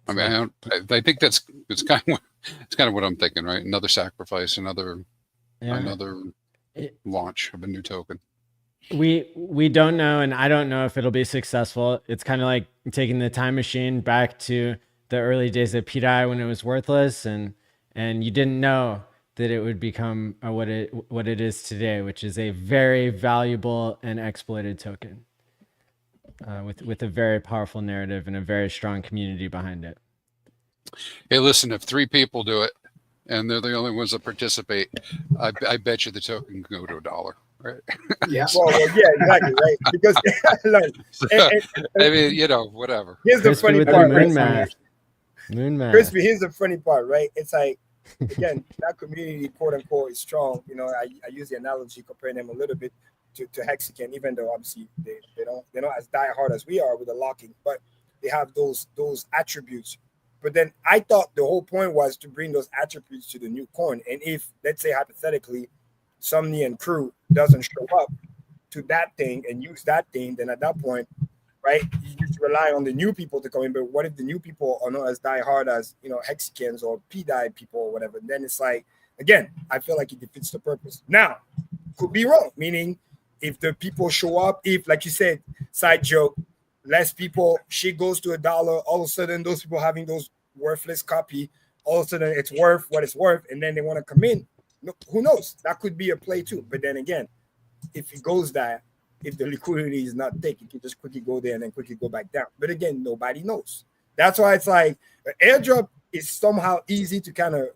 I mean, I think it's kind of what I'm thinking, right? Another sacrifice, another launch of a new token. We don't know, and I don't know if it'll be successful. It's kind of like taking the time machine back to the early days of PDI when it was worthless, and you didn't know that it would become what it is today, which is a very valuable and exploited token. With a very powerful narrative and a very strong community behind it. Hey, listen, if 3 people do it and they're the only ones that participate, I bet you the token can go to $1, right? Yeah. Well, yeah, exactly, right? Because like, I mean, whatever. Here's the Crispy funny with the part. moon right? math. Moon math. Crispy, here's the funny part, right? It's like, again, that community, quote unquote, is strong. I use the analogy comparing them a little bit to Hexagon, even though obviously they're not as die hard as we are with the locking, but they have those attributes. But then I thought the whole point was to bring those attributes to the new coin. And if, let's say hypothetically, Somni and crew doesn't show up to that thing and use that thing, then at that point, right, you just rely on the new people to come in. But what if the new people are not as die hard as Hexicans or PDI people or whatever? Then it's like, again, I feel like it defeats the purpose. Now, could be wrong, meaning if the people show up, if, like you said, side joke, less people, shit goes to $1, all of a sudden those people having those worthless copy, all of a sudden it's worth what it's worth, and then they want to come in. No, who knows? That could be a play too. But then again, if it goes that, if the liquidity is not thick, you can just quickly go there and then quickly go back down. But again, nobody knows. That's why it's like an airdrop is somehow easy to kind of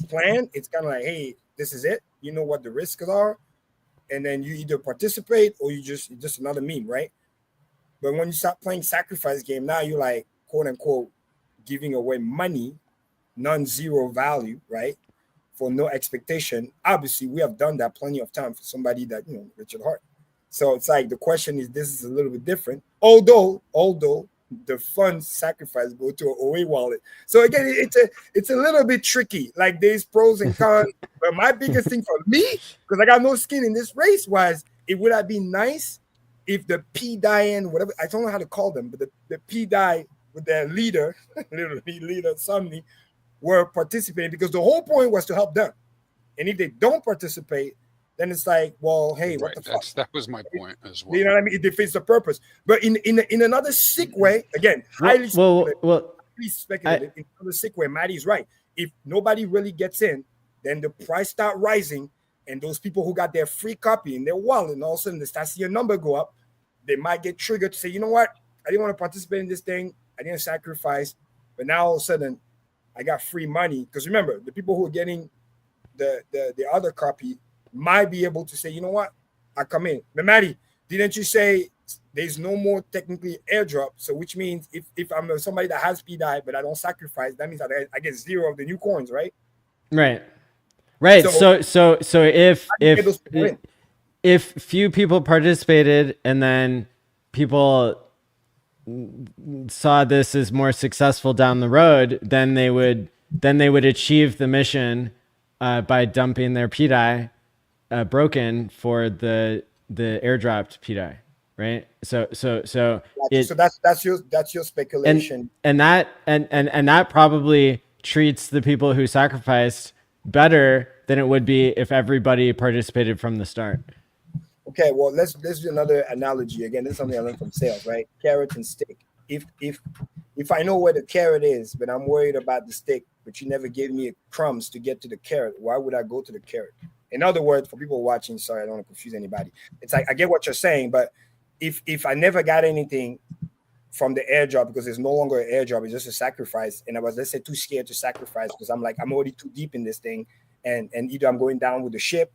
plan. It's kind of like, hey, this is it. You know what the risks are, and then you either participate or you just another meme, right? But when you start playing sacrifice game, now you're like, quote unquote, giving away money, non-zero value, right? For no expectation. Obviously, we have done that plenty of time for somebody that, Richard Hart. So it's like the question is, this is a little bit different. Although the funds sacrifice go to an OA wallet. So again, it's a little bit tricky. Like there's pros and cons. But my biggest thing for me, because I got no skin in this race, was it would have been nice if the PDI and whatever, I don't know how to call them, but the PDI with their leader, literally leader, Somni, were participating, because the whole point was to help them. And if they don't participate, then it's like, well, hey, what the fuck? That was my point as well. You know what I mean? It defeats the purpose. But in another sick way, again, highly speculative, in another sick way, Matty's right. If nobody really gets in, then the price start rising, and those people who got their free copy in their wallet, and all of a sudden they start seeing your number go up, they might get triggered to say, you know what? I didn't want to participate in this thing. I didn't sacrifice. But now all of a sudden, I got free money. Because remember, the people who are getting the other copy might be able to say, you know what? I come in. But Matty, didn't you say there's no more technically airdrop? So which means if I'm somebody that has PDI, but I don't sacrifice, that means I get 0 of the new coins, right? Right. So if few people participated and then people saw this as more successful down the road, then they would achieve the mission by dumping their PDI broken for the airdropped PDI, right? So that's your speculation. and that probably treats the people who sacrificed better than it would be if everybody participated from the start. Okay, well, let's do another analogy. Again, this is something I learned from sales, right? Carrot and stick. If I know where the carrot is, but I'm worried about the stick, but you never gave me crumbs to get to the carrot, why would I go to the carrot? In other words, for people watching, sorry, I don't want to confuse anybody. It's like, I get what you're saying, but if I never got anything from the airdrop, because it's no longer an airdrop, it's just a sacrifice, and I was, let's say, too scared to sacrifice because I'm like, I'm already too deep in this thing, and either I'm going down with the ship,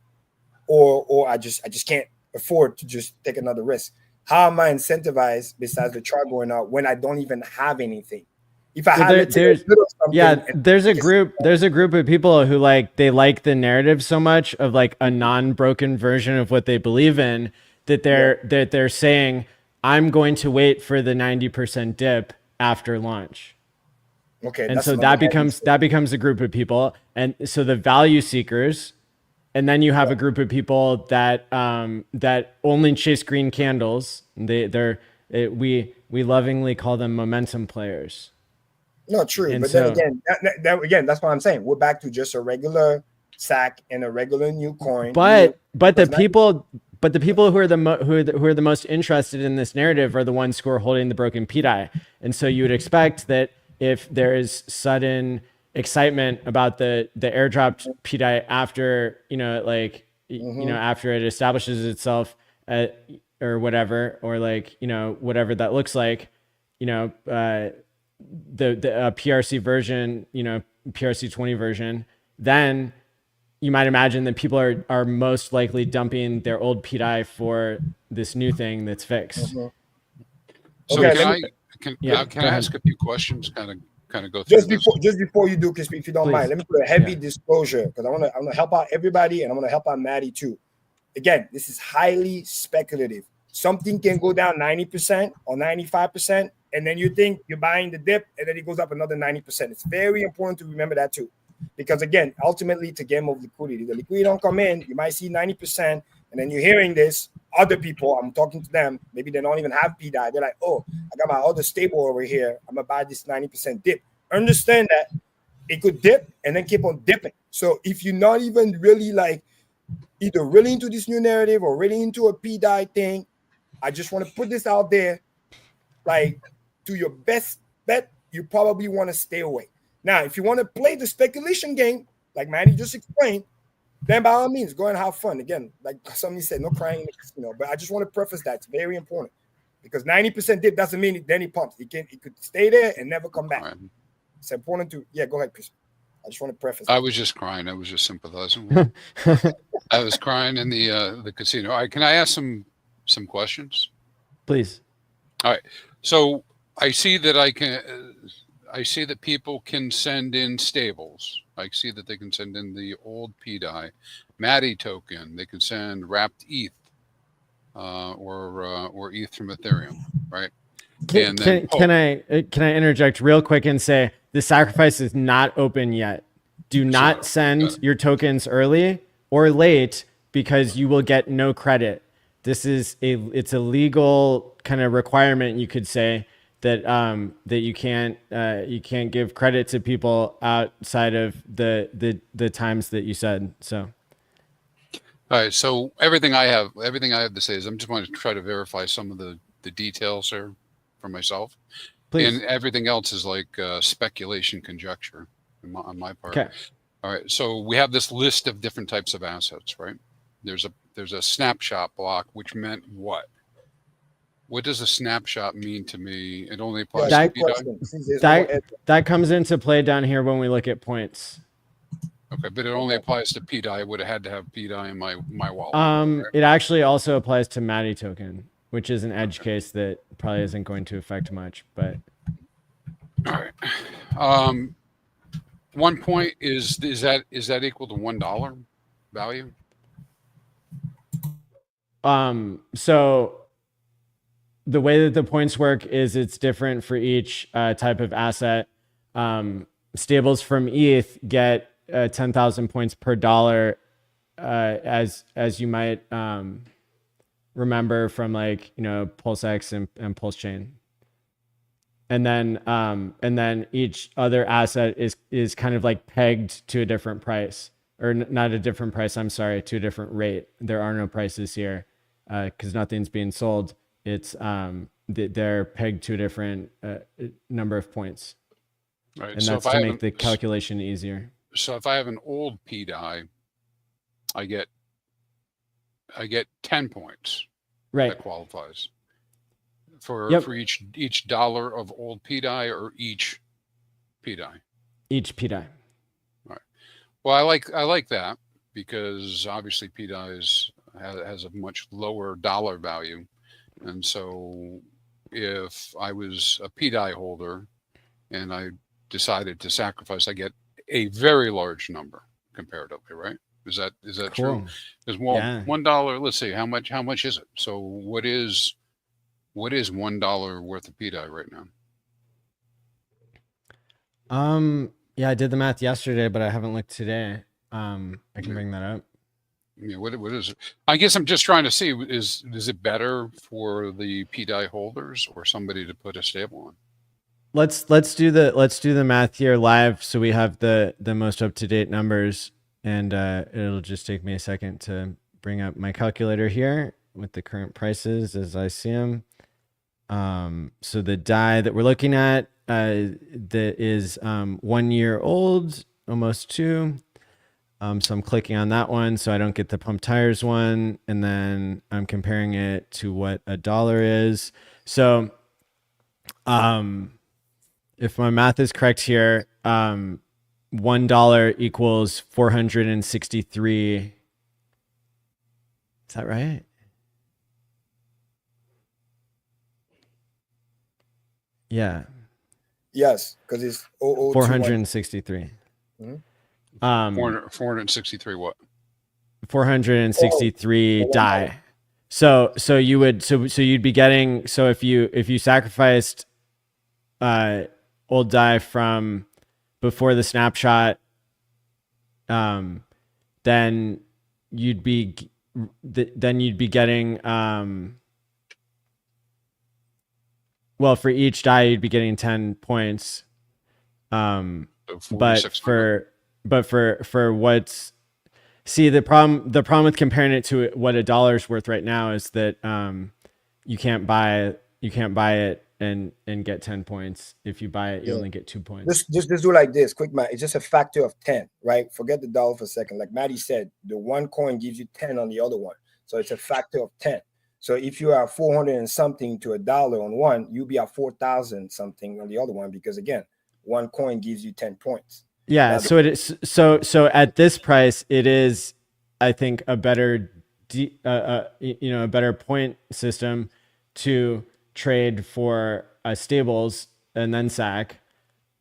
or I just can't afford to just take another risk. How am I incentivized besides the chart going out when I don't even have anything? If I had there's a group of people who they like the narrative so much of like a non-broken version of what they believe in that they're saying, I'm going to wait for the 90% dip after launch. Okay. And so that becomes a group of people. And so the value seekers, and then you have a group of people that that only chase green candles. We lovingly call them momentum players. No, true. And but so, then again, that's what I'm saying. We're back to just a regular SAC and a regular new coin. But the people who are the most interested in this narrative are the ones who are holding the broken PDI. And so you would expect that if there is sudden excitement about the airdropped PDI after after it establishes itself or whatever, or whatever that looks like, the PRC version, PRC 20 version, then you might imagine that people are most likely dumping their old PDI for this new thing that's fixed. So okay, can I ask a few questions? Kind of go through just before you do, because if you don't mind, let me put a heavy disclosure, because I want to help out everybody, and I'm going to help out Matty too. Again, this is highly speculative. Something can go down 90% or 95%, and then you think you're buying the dip, and then it goes up another 90%. It's very important to remember that too, because again, ultimately, it's a game of liquidity. The liquidity don't come in, you might see 90%, and then you're hearing this. Other people, I'm talking to them, maybe they don't even have PDI. They're like, oh, I got my other stable over here. I'm going to buy this 90% dip. Understand that it could dip and then keep on dipping. So if you're not even really either really into this new narrative or really into a PDI thing, I just want to put this out there. To your best bet, you probably want to stay away. Now, if you want to play the speculation game, like Matty just explained, then by all means, go and have fun. Again, like somebody said, no crying in the casino. But I just want to preface that. It's very important, because 90% dip doesn't mean then he pumps. It could stay there and never come back. Right. It's important to, go ahead, Chris. I just want to preface that. I was just crying. I was just sympathizing. I was crying in the casino. All right, can I ask some questions? Please. All right. So I see that people can send in stables. I see that they can send in the old PDI, Matty token. They can send wrapped ETH or ETH from Ethereum, right? Can I interject real quick and say the sacrifice is not open yet. Do not send your tokens early or late, because you will get no credit. It's a legal kind of requirement, you could say, that you can't give credit to people outside of the times that you said. So, all right. So everything I have to say is I'm just going to try to verify some of the details here for myself. Please. And everything else is like speculation, conjecture on my part. Okay. All right. So we have this list of different types of assets, right? There's a snapshot block, which meant what? What does a snapshot mean to me? It only applies to PDI? That comes into play down here when we look at points. Okay, but it only applies to PDI. I would have had to have PDI in my wallet. Right? It actually also applies to Matty token, which is an edge case that probably isn't going to affect much. But all right, 1 point is that equal to $1 value? So the way that the points work is it's different for each type of asset. Stables from ETH get 10,000 points per dollar, as you might remember from like, you know, PulseX and PulseChain. And then each other asset is kind of like pegged to a different price, or not a different price. I'm sorry, to a different rate. There are no prices here because nothing's being sold. It's they're pegged to a different number of points, Right. and So that's if to I make have the calculation easier. so if I have an old PDI, I get 10 points. Right. That qualifies for Yep. for each dollar of old PDI or each PDI. Each PDI. Well, I like that because obviously PDI has a much lower dollar value, and so if I was a PDI holder and I decided to sacrifice, I get a very large number comparatively, right? Is that true? Cool. Because Yeah. $1, let's see, how much is it? So what is $1 worth of PDI right now? Yeah, I did the math yesterday, but I haven't looked today. I can bring that up. Yeah, what is it? I guess I'm just trying to see, is it better for the PDI holders or somebody to put a stable on? Let's do the math here live so we have the most up-to-date numbers, and it'll just take me a second to bring up my calculator here with the current prices as I see them. So the DAI that we're looking at that is 1 year old, almost 2. So I'm clicking on that one so I don't get the pump tires one, and then I'm comparing it to what $1 is. So if my math is correct here, $1 equals 463. Is that right? Yeah. Yes, because it's 463. Mhm. 463 what? 463 DAI. So you'd be getting, so if you sacrificed old DAI from before the snapshot, then you'd be getting well, for each DAI you'd be getting 10 points. But for what's, see, the problem with comparing it to what $1's worth right now is that you can't buy it and get 10 points. If you buy it, you only get 2 points. Just do like this, quick math. It's just a factor of 10, right? Forget the dollar for a second. Like Matty said, the one coin gives you 10 on the other one, so it's a factor of 10. So if you are 400 and something to $1 on one, you'll be at 4,000 something on the other one, because again, one coin gives you 10 points. Yeah. Now, So it is. So at this price, it is, I think, a better, a better point system to trade for stables and then SAC.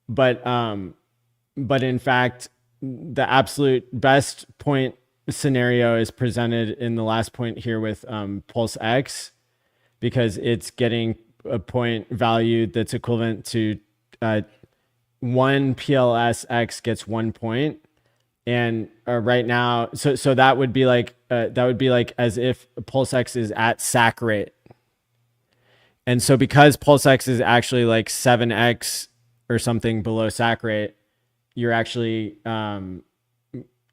But in fact, the absolute best point scenario is presented in the last point here with PulseX, because it's getting a point value that's equivalent to one PLSX gets 1 point. And right now, so that would be like as if PulseX is at SAC rate. And so because PulseX is actually like 7x or something below SAC rate, you're actually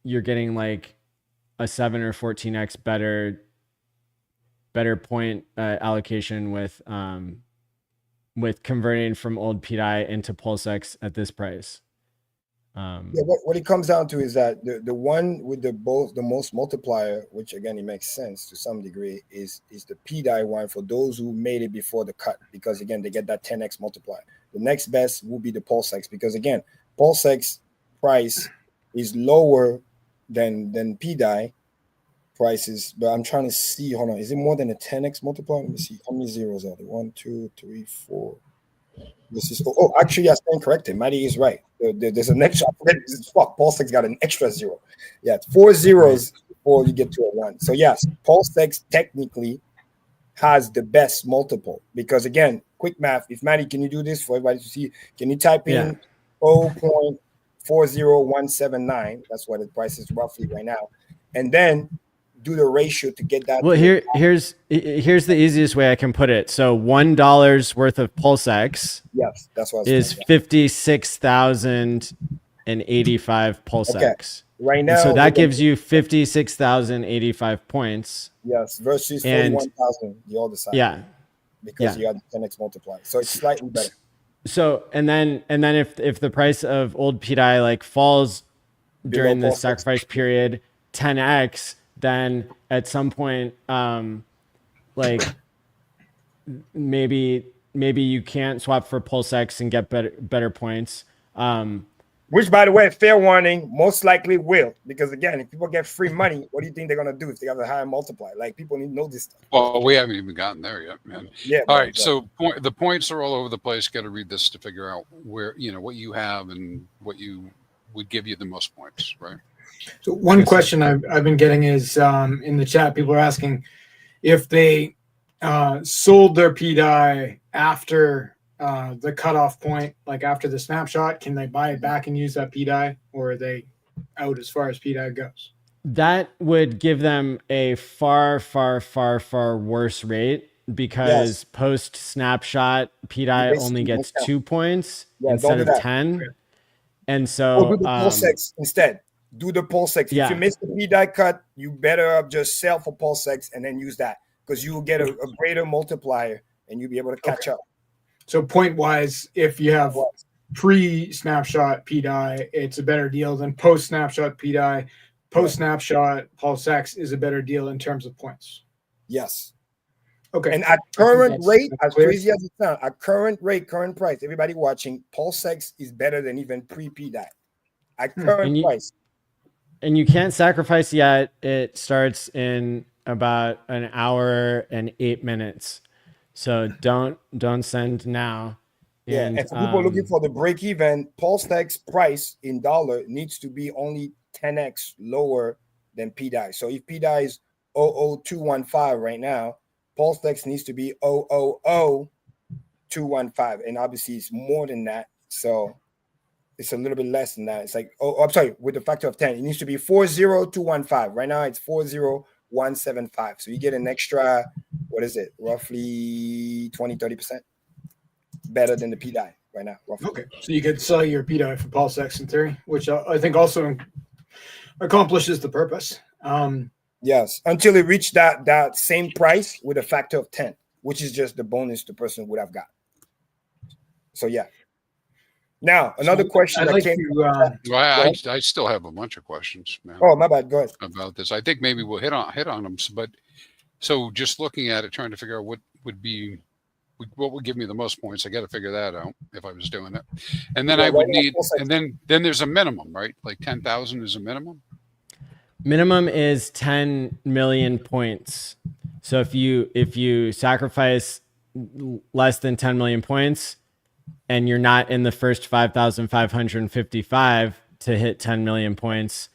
you're getting like a 7 or 14x better point allocation with converting from old PDI into PulseX at this price. Yeah, what it comes down to is that the one with the most multiplier, which again it makes sense to some degree, is the PDI one for those who made it before the cut, because again they get that 10x multiplier. The next best will be the PulseX, because again PulseX price is lower than PDI prices, but I'm trying to see. Hold on, is it more than a 10x multiplier? Let me see. How many zeros are there? 1, 2, 3, 4. This is actually I stand corrected. Matty is right. There's an extra. Fuck, PulseX got an extra 0. Yeah, 4 zeros before you get to a 1. So yes, PulseX technically has the best multiple. Because again, quick math. If Matty, can you do this for everybody to see? Can you type in 0.40179? That's what the price is roughly right now, and then do the ratio to get that. Well, here's the easiest way I can put it. So $1 worth of PulseX Yes, that's what is 56,085 PulseX. Right now. And so that gives you 56,085 points. Yes, versus 41,000 the other side. Yeah. Because you have the 10x multiplier. So it's slightly better. So and then if the price of old PDI like falls during the sacrifice period 10x, then at some point like maybe you can't swap for PulseX and get better points. Which, by the way, fair warning, most likely will. Because again, if people get free money, what do you think they're gonna do if they have a higher multiplier? Like, people need to know this stuff. Well, we haven't even gotten there yet, man. Yeah. All right. So the points are all over the place. Got to read this to figure out where, what you have and what you would give you the most points, right? So one question I've been getting is in the chat, people are asking if they sold their PDI after the cutoff point, like after the snapshot, can they buy it back and use that PDI, or are they out as far as PDI goes? That would give them a far, far, far, far worse rate, because post snapshot PDI only gets 2 points instead of 10. And so do the PulseX instead. Do the PulseX. Yeah. If you miss the PDI cut, you better just sell for PulseX and then use that, because you will get a greater multiplier and you'll be able to catch up. So point wise, if you have pre-snapshot PDI, it's a better deal than post-snapshot PDI. Post-snapshot PulseX is a better deal in terms of points. Yes. Okay. And at current rate, as crazy as it sounds, at current rate, current price, everybody watching, PulseX is better than even pre-PDI. At current price. And you can't sacrifice yet. It starts in about an hour and 8 minutes. So don't send now. And for people looking for the break even, PulseX price in dollar needs to be only 10x lower than PDI. So if PDI is 00215 right now, PulseX needs to be 000215, and obviously it's more than that. So it's a little bit less than that. It's like, I'm sorry, with the factor of 10, it needs to be 40215. Right now it's 40175. So you get an extra, what is it, roughly 20-30% better than the PDI right now, roughly. Okay, so you could sell your PDI for PulseX in theory, which I think also accomplishes the purpose. Yes, until it reached that same price with a factor of 10, which is just the bonus the person would have got. So yeah. Now another question that came. I still have a bunch of questions, man. Oh, my bad. Go ahead. About this, I think maybe we'll hit on them. But so just looking at it, trying to figure out what would give me the most points. I got to figure that out if I was doing it, and then I would need, and then there's a minimum, right? Like 10,000 is a minimum. Minimum is 10 million points. So if you sacrifice less than 10 million points, and you're not in the first 5,555 to hit 10 million points,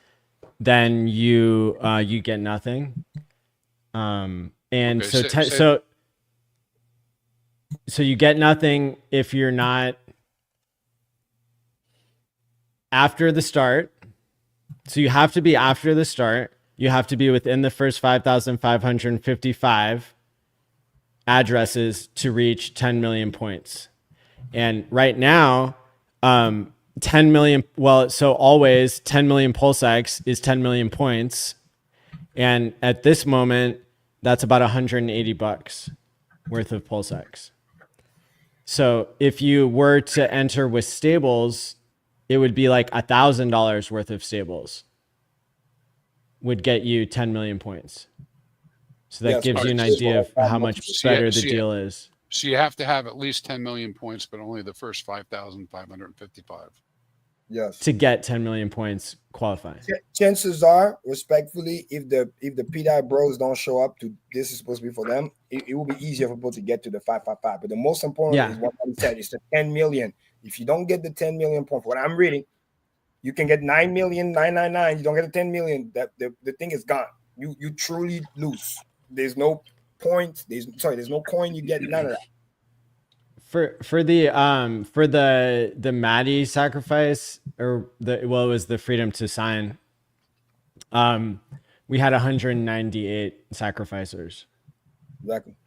then you get nothing. And okay, so you get nothing if you're not after the start. So you have to be after the start. You have to be within the first 5,555 addresses to reach 10 million points. And right now, 10 million, so always 10 million PulseX is 10 million points. And at this moment, that's about $180 worth of PulseX. So if you were to enter with stables, it would be like $1,000 worth of stables would get you 10 million points. So that gives you an idea of how much better the deal is. So you have to have at least 10 million points, but only the first 5,555. Yes. To get 10 million points qualifying. Chances are, respectfully, if the PDI bros don't show up to this is supposed to be for them, it will be easier for people to get to the 555. But the most important is what I said, is the 10 million. If you don't get the 10 million points, what I'm reading, you can get 9,999,000. You don't get the 10 million. That the thing is gone. You truly lose. There's no points. There's no coin you get, none of that. For the Matty sacrifice, or it was the freedom to sign. We had 198 sacrificers Exactly. So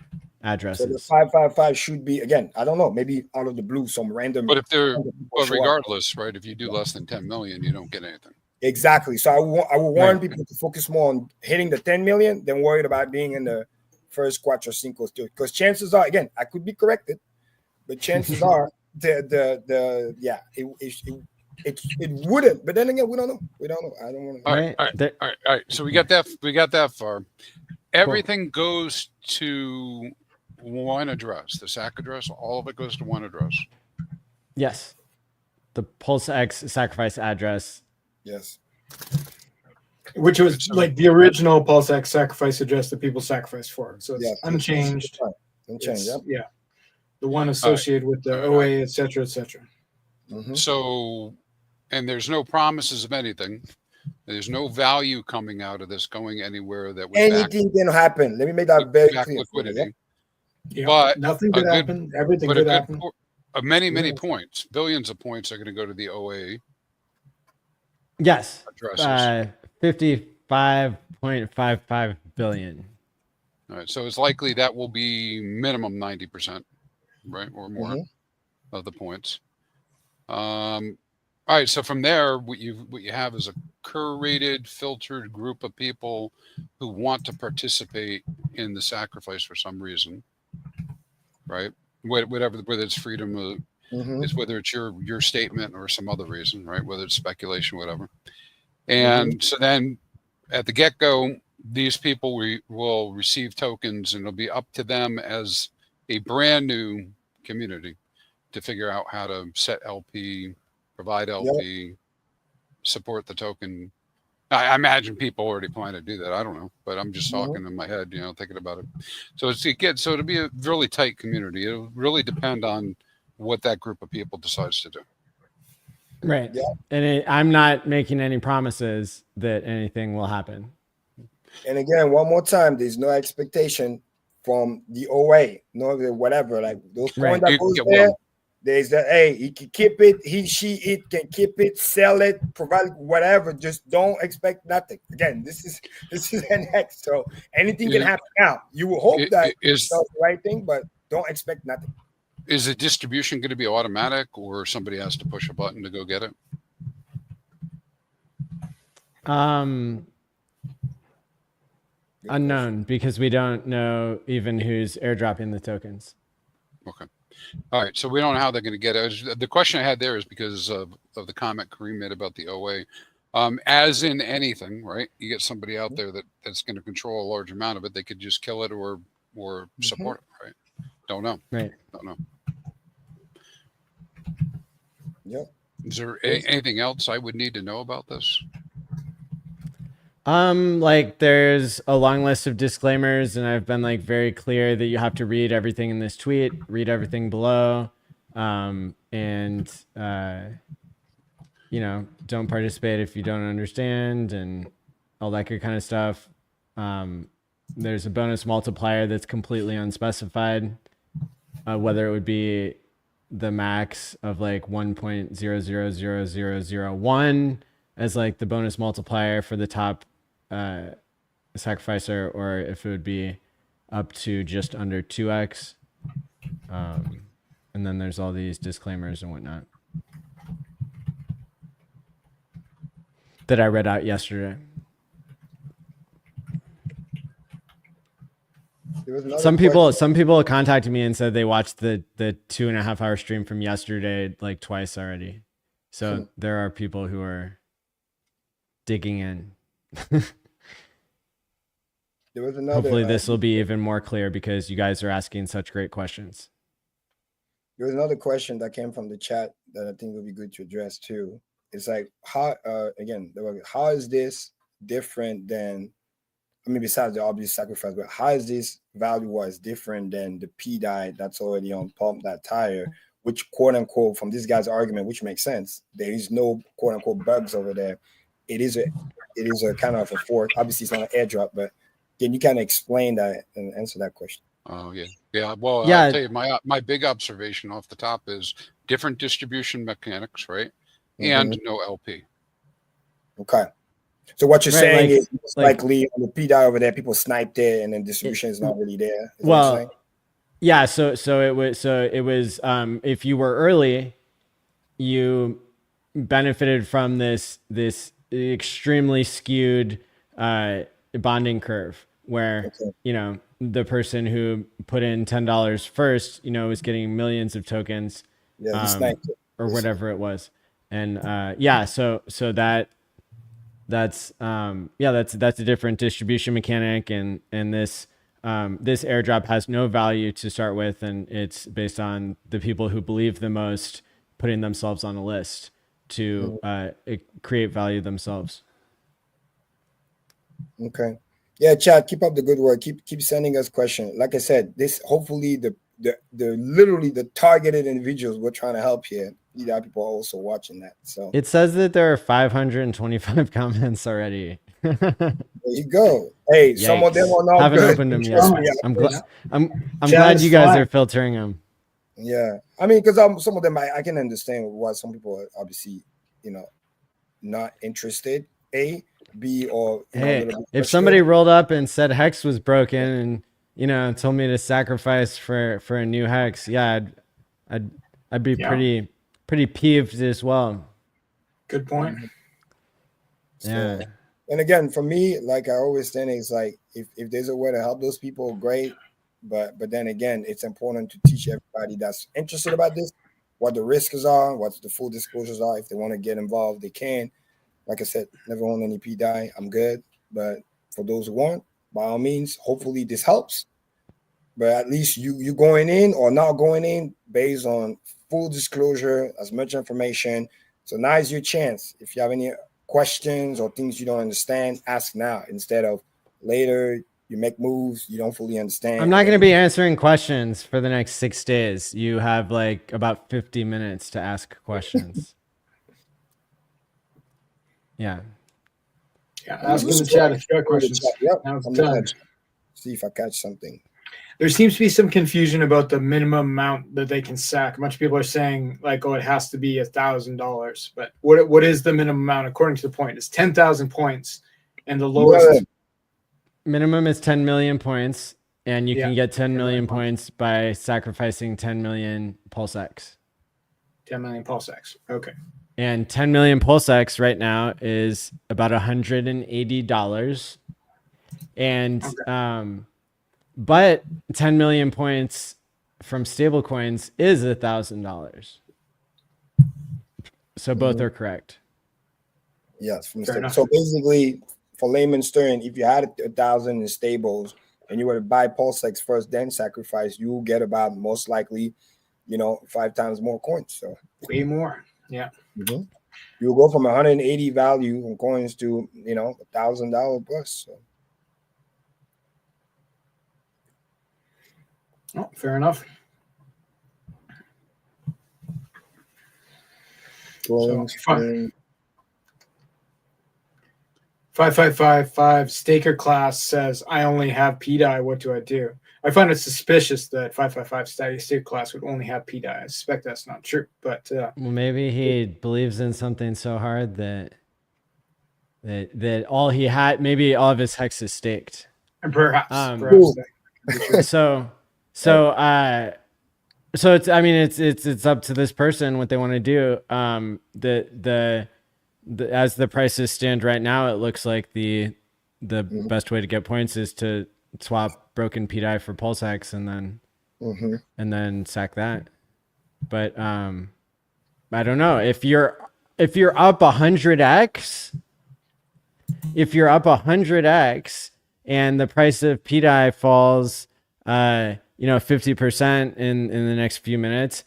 the addresses. 555 should be, again, I don't know, maybe out of the blue, some random. But if they're, random people but show up. regardless, right? If you do less than 10 million, you don't get anything. Exactly. So I will warn people to focus more on hitting the 10 million than worried about being in the first cuatro cincos too. Because chances are, again, I could be corrected, but chances are it wouldn't. But then again, we don't know. We don't know. I don't want to. All right. So we got that far. Everything goes to one address. The SAC address, all of it goes to one address. Yes. The Pulse X sacrifice address. Yes. Which was like the original Pulse X sacrifice address that people sacrificed for. So it's unchanged. Unchanged. Yep. Yeah. The one associated with the OA, et cetera, et cetera. Mm-hmm. So, and there's no promises of anything. There's no value coming out of this going anywhere that would anything can happen. Let me make that very clear. Liquidity. Yeah. But nothing could happen. Everything could happen. Many points, billions of points are going to go to the OA. Yes. Addresses. 55.55 billion. All right. So it's likely that will be minimum 90%, right? Or more of the points. All right. So from there, what you have is a curated, filtered group of people who want to participate in the sacrifice for some reason, right? Whatever, whether it's freedom of, is whether it's your statement or some other reason, right? Whether it's speculation, whatever. And so then at the get-go, these people will receive tokens, and it'll be up to them as a brand new community to figure out how to set LP, provide LP, support the token. I imagine people already plan to do that. I don't know, but I'm just talking in my head, thinking about it. So it'll be a really tight community. It'll really depend on what that group of people decides to do. Right. Yeah. And I'm not making any promises that anything will happen. And again, one more time, there's no expectation from the OA, no whatever. Like those coins that goes there, there's that, hey, he can keep it, it can keep it, sell it, provide whatever. Just don't expect nothing. Again, this is NX, so anything can happen now. You will hope that it's the right thing, but don't expect nothing. Is the distribution going to be automatic, or somebody has to push a button to go get it? Unknown, because we don't know even who's airdropping the tokens. Okay. All right. So we don't know how they're going to get it. The question I had there is because of the comment Kareem made about the OA. As in anything, right? You get somebody out there that's going to control a large amount of it. They could just kill it or support it, right? Don't know. Right. Don't know. Yep. Is there anything else I would need to know about this? Like there's a long list of disclaimers, and I've been like very clear that you have to read everything in this tweet, read everything below, and don't participate if you don't understand and all that good kind of stuff. There's a bonus multiplier that's completely unspecified, whether it would be the max of like 1.000001 as like the bonus multiplier for the top sacrificer, or if it would be up to just under 2x. And then there's all these disclaimers and whatnot that I read out yesterday. Some people contacted me and said they watched the 2.5 hour stream from yesterday like twice already. So there are people who are digging in. There was another, hopefully this will be even more clear because you guys are asking such great questions. There was another question that came from the chat that I think would be good to address too. It's like, how is this different than, besides the obvious sacrifice, but how is this value-wise different than the P-dye that's already on pump that tire, which quote unquote, from this guy's argument, which makes sense, there is no quote unquote bugs over there. It is a kind of a fork. Obviously it's not an airdrop, but Can you kind of explain that and answer that question? Oh yeah, yeah. Well, Yeah. I'll tell you, my big observation off the top is different distribution mechanics, right? And no LP. Okay. So what you're Right, saying like- is most likely on the PDI over there, people sniped it, and then distribution is not really there. Is that what you're saying? Yeah, so it was if you were early, you benefited from this extremely skewed bonding curve where you know the person who put in $10 first, you know, was getting millions of tokens, Yeah, he sniped it. or whatever it was, and yeah, so that's a different distribution mechanic, and this airdrop has no value to start with, and it's based on the people who believe the most putting themselves on a list to create value themselves. Okay. Yeah, Chad, keep up the good work. Keep sending us questions. Like I said, this hopefully the literally the targeted individuals we're trying to help here. PDI people are also watching that. So It says that there are 525 comments already. there you go. Hey, some of them are not Haven't good. opened them yet. Trust me, I'm Chad glad is you guys fine. are filtering them. Yeah, I mean, because some of them I can understand why some people are obviously, you know, not interested. A, B, or you know, a Hey, little bit if somebody frustrated. rolled up and said hex was broken and, you know, told me to sacrifice for a new hex, yeah, I'd be Yeah. pretty peeved as well. Good point. So, Yeah. and again, for me, like I always think, it's like if there's a way to help those people, great. But then again, it's important to teach everybody that's interested about this what the risks are, what the full disclosures are. If they want to get involved, they can. Like I said, never own any PDI. I'm good. But for those who want, by all means, hopefully this helps. But at least you going in or not going in based on full disclosure, as much information. So now is your chance. If you have any questions or things you don't understand, ask now instead of later. You make moves you don't fully understand. I'm not going to be answering questions for the next 6 days. You have like about 50 minutes to ask questions. Yeah. Yeah, ask in the chat if you got questions. Yep. Now's I'm the gonna time. see if I catch something. There seems to be some confusion about the minimum amount that they can sack. A bunch of people are saying like, "Oh, it has to be $1,000." But what is the minimum amount according to the point? It's 10,000 points, and the lowest. Minimum is 10 million points, and you Yeah, can get 10 10 million million points by sacrificing 10 million pulse X. 10 million pulse X. Okay. And 10 million pulse X right now is about $180. And but 10 million points from stable coins is $1,000. So both are correct. Yes. Fair enough. So basically, for layman's term, if you had 1,000 in stables and you were to buy PulseX first, then sacrifice, you'll get about most likely, 5 times more coins. So Way more. Yeah. You'll go from 180 value on coins to $1,000 plus. So. Oh, fair enough. So, 5555 Staker class says, I only have PDI. What do I do? I find it suspicious that 555 Staker class would only have PDI. I suspect that's not true, but well, maybe he believes in something so hard that all he had, maybe all of his hex is staked. perhaps. So it's, I mean, it's up to this person what they want to do. As the prices stand right now, it looks like the best way to get points is to swap broken PDI for pulse X and then sack that. But I don't know if you're up 100x. If you're up 100x and the price of PDI falls 50% in the next few minutes,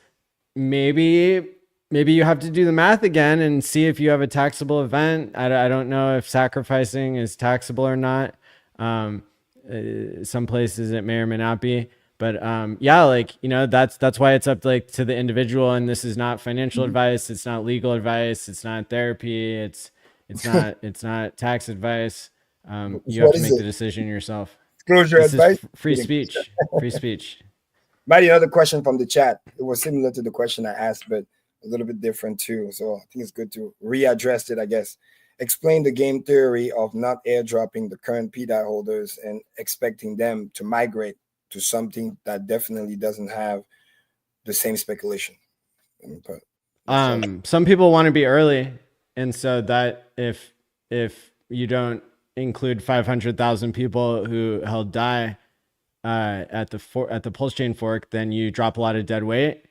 maybe you have to do the math again and see if you have a taxable event. I don't know if sacrificing is taxable or not. Some places it may or may not be, but that's why it's up to the individual. And this is not financial advice. It's not legal advice. It's not therapy. It's not tax advice. You have to make the decision yourself. Disclosure This advice. is free speech. Free speech. Matty, another question from the chat. It was similar to the question I asked, but a little bit different too. So I think it's good to readdress it, I guess. Explain the game theory of not airdropping the current PDI holders and expecting them to migrate to something that definitely doesn't have the same speculation. Some people want to be early, and so that if you don't include 500,000 people who held DAI at the pulse chain fork, then you drop a lot of dead weight.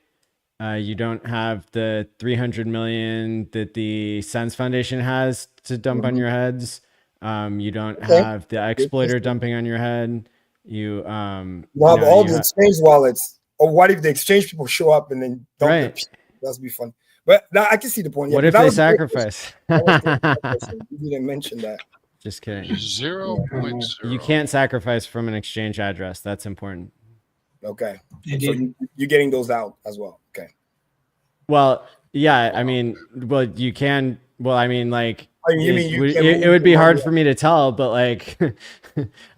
You don't have the 300 million that the Sense Foundation has to dump on your heads. You don't have the exploiter dumping on your head. You have all the exchange wallets. Or what if the exchange people show up and then dump right? That'd be fun. But now I can see the point. What if they sacrifice? You didn't mention that. Just kidding. 0.0. You can't sacrifice from an exchange address. That's important. Okay. So you're getting those out as well. Okay. Well, yeah. I mean, well, you can. Well, I mean, like, it would be hard for me to tell, but like,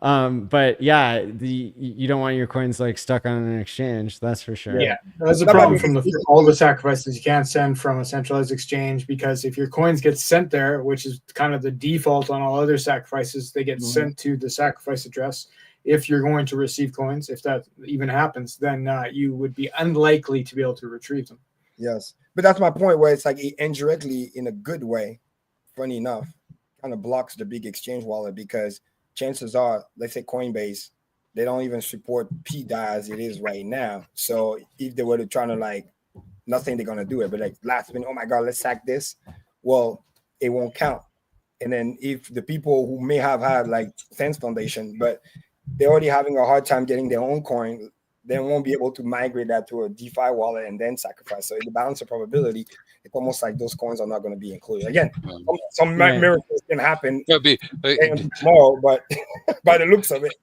but yeah, you don't want your coins like stuck on an exchange. That's for sure. Yeah, that's a problem from all the sacrifices you can't send from a centralized exchange, because if your coins get sent there, which is kind of the default on all other sacrifices, they get sent to the sacrifice address. If you're going to receive coins, if that even happens, then you would be unlikely to be able to retrieve them. Yes, but that's my point, where it's like indirectly, in a good way, funny enough, kind of blocks the big exchange wallet, because chances are, let's say Coinbase, they don't even support PDAI as it is right now. So if they were to try to like, not saying they're gonna do it, but like last minute, oh my God, let's sack this. Well, it won't count. And then if the people who may have had like Sense Foundation, but they're already having a hard time getting their own coin, they won't be able to migrate that to a DeFi wallet and then sacrifice. So in the balance of probability, it's almost like those coins are not going to be included. Again, some miracles can happen tomorrow, but by the looks of it.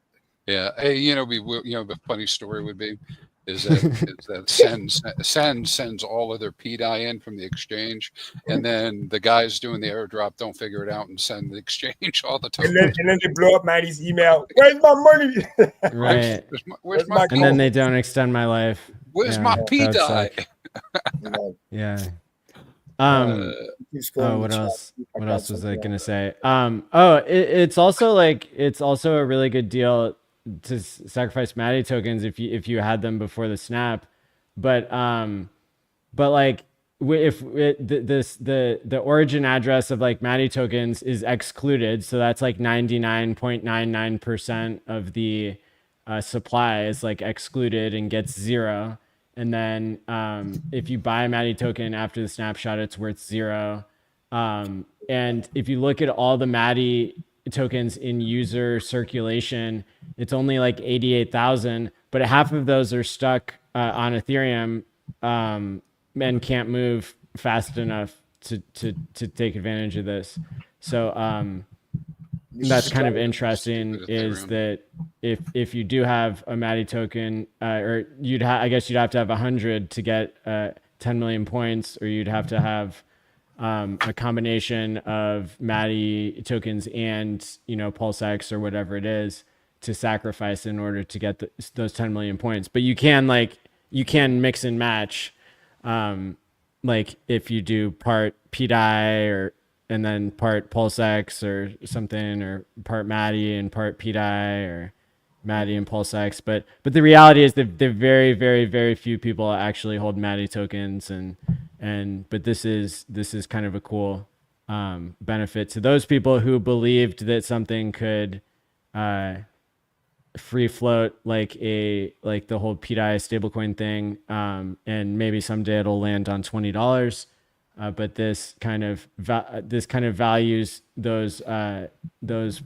Yeah, hey, the funny story would be is that Send sends all of their PDI in from the exchange, and then the guys doing the airdrop don't figure it out and send the exchange all the time. And then they blow up Matty's email. Where's my money? Right. Where's my and then they don't extend my life. Where's my PDI? Yeah. What else? What else was I gonna say? It's also a really good deal to sacrifice Matty tokens if you had them before the snap, but like if the origin address of like Matty tokens is excluded, so that's like 99.99% of the supply is like excluded and gets 0. And then if you buy a Matty token after the snapshot, it's worth 0. And if you look at all the Matty tokens in user circulation, it's only like 88,000, but half of those are stuck on Ethereum and can't move fast enough to take advantage of this. So that's kind of interesting, is that if you do have a Matty token, or I guess you'd have to have 100 to get 10 million points, or you'd have to have a combination of Matty tokens and PulseX or whatever it is to sacrifice in order to get those 10 million points. But you can mix and match, like if you do part PDI and then part PulseX or something, or part Matty and part PDI, or Matty and PulseX. But the reality is that there very, very, very few people actually hold Matty tokens, but this is kind of a cool benefit to those people who believed that something could free float like the whole PDI stablecoin thing, and maybe someday it'll land on $20. But this kind of values those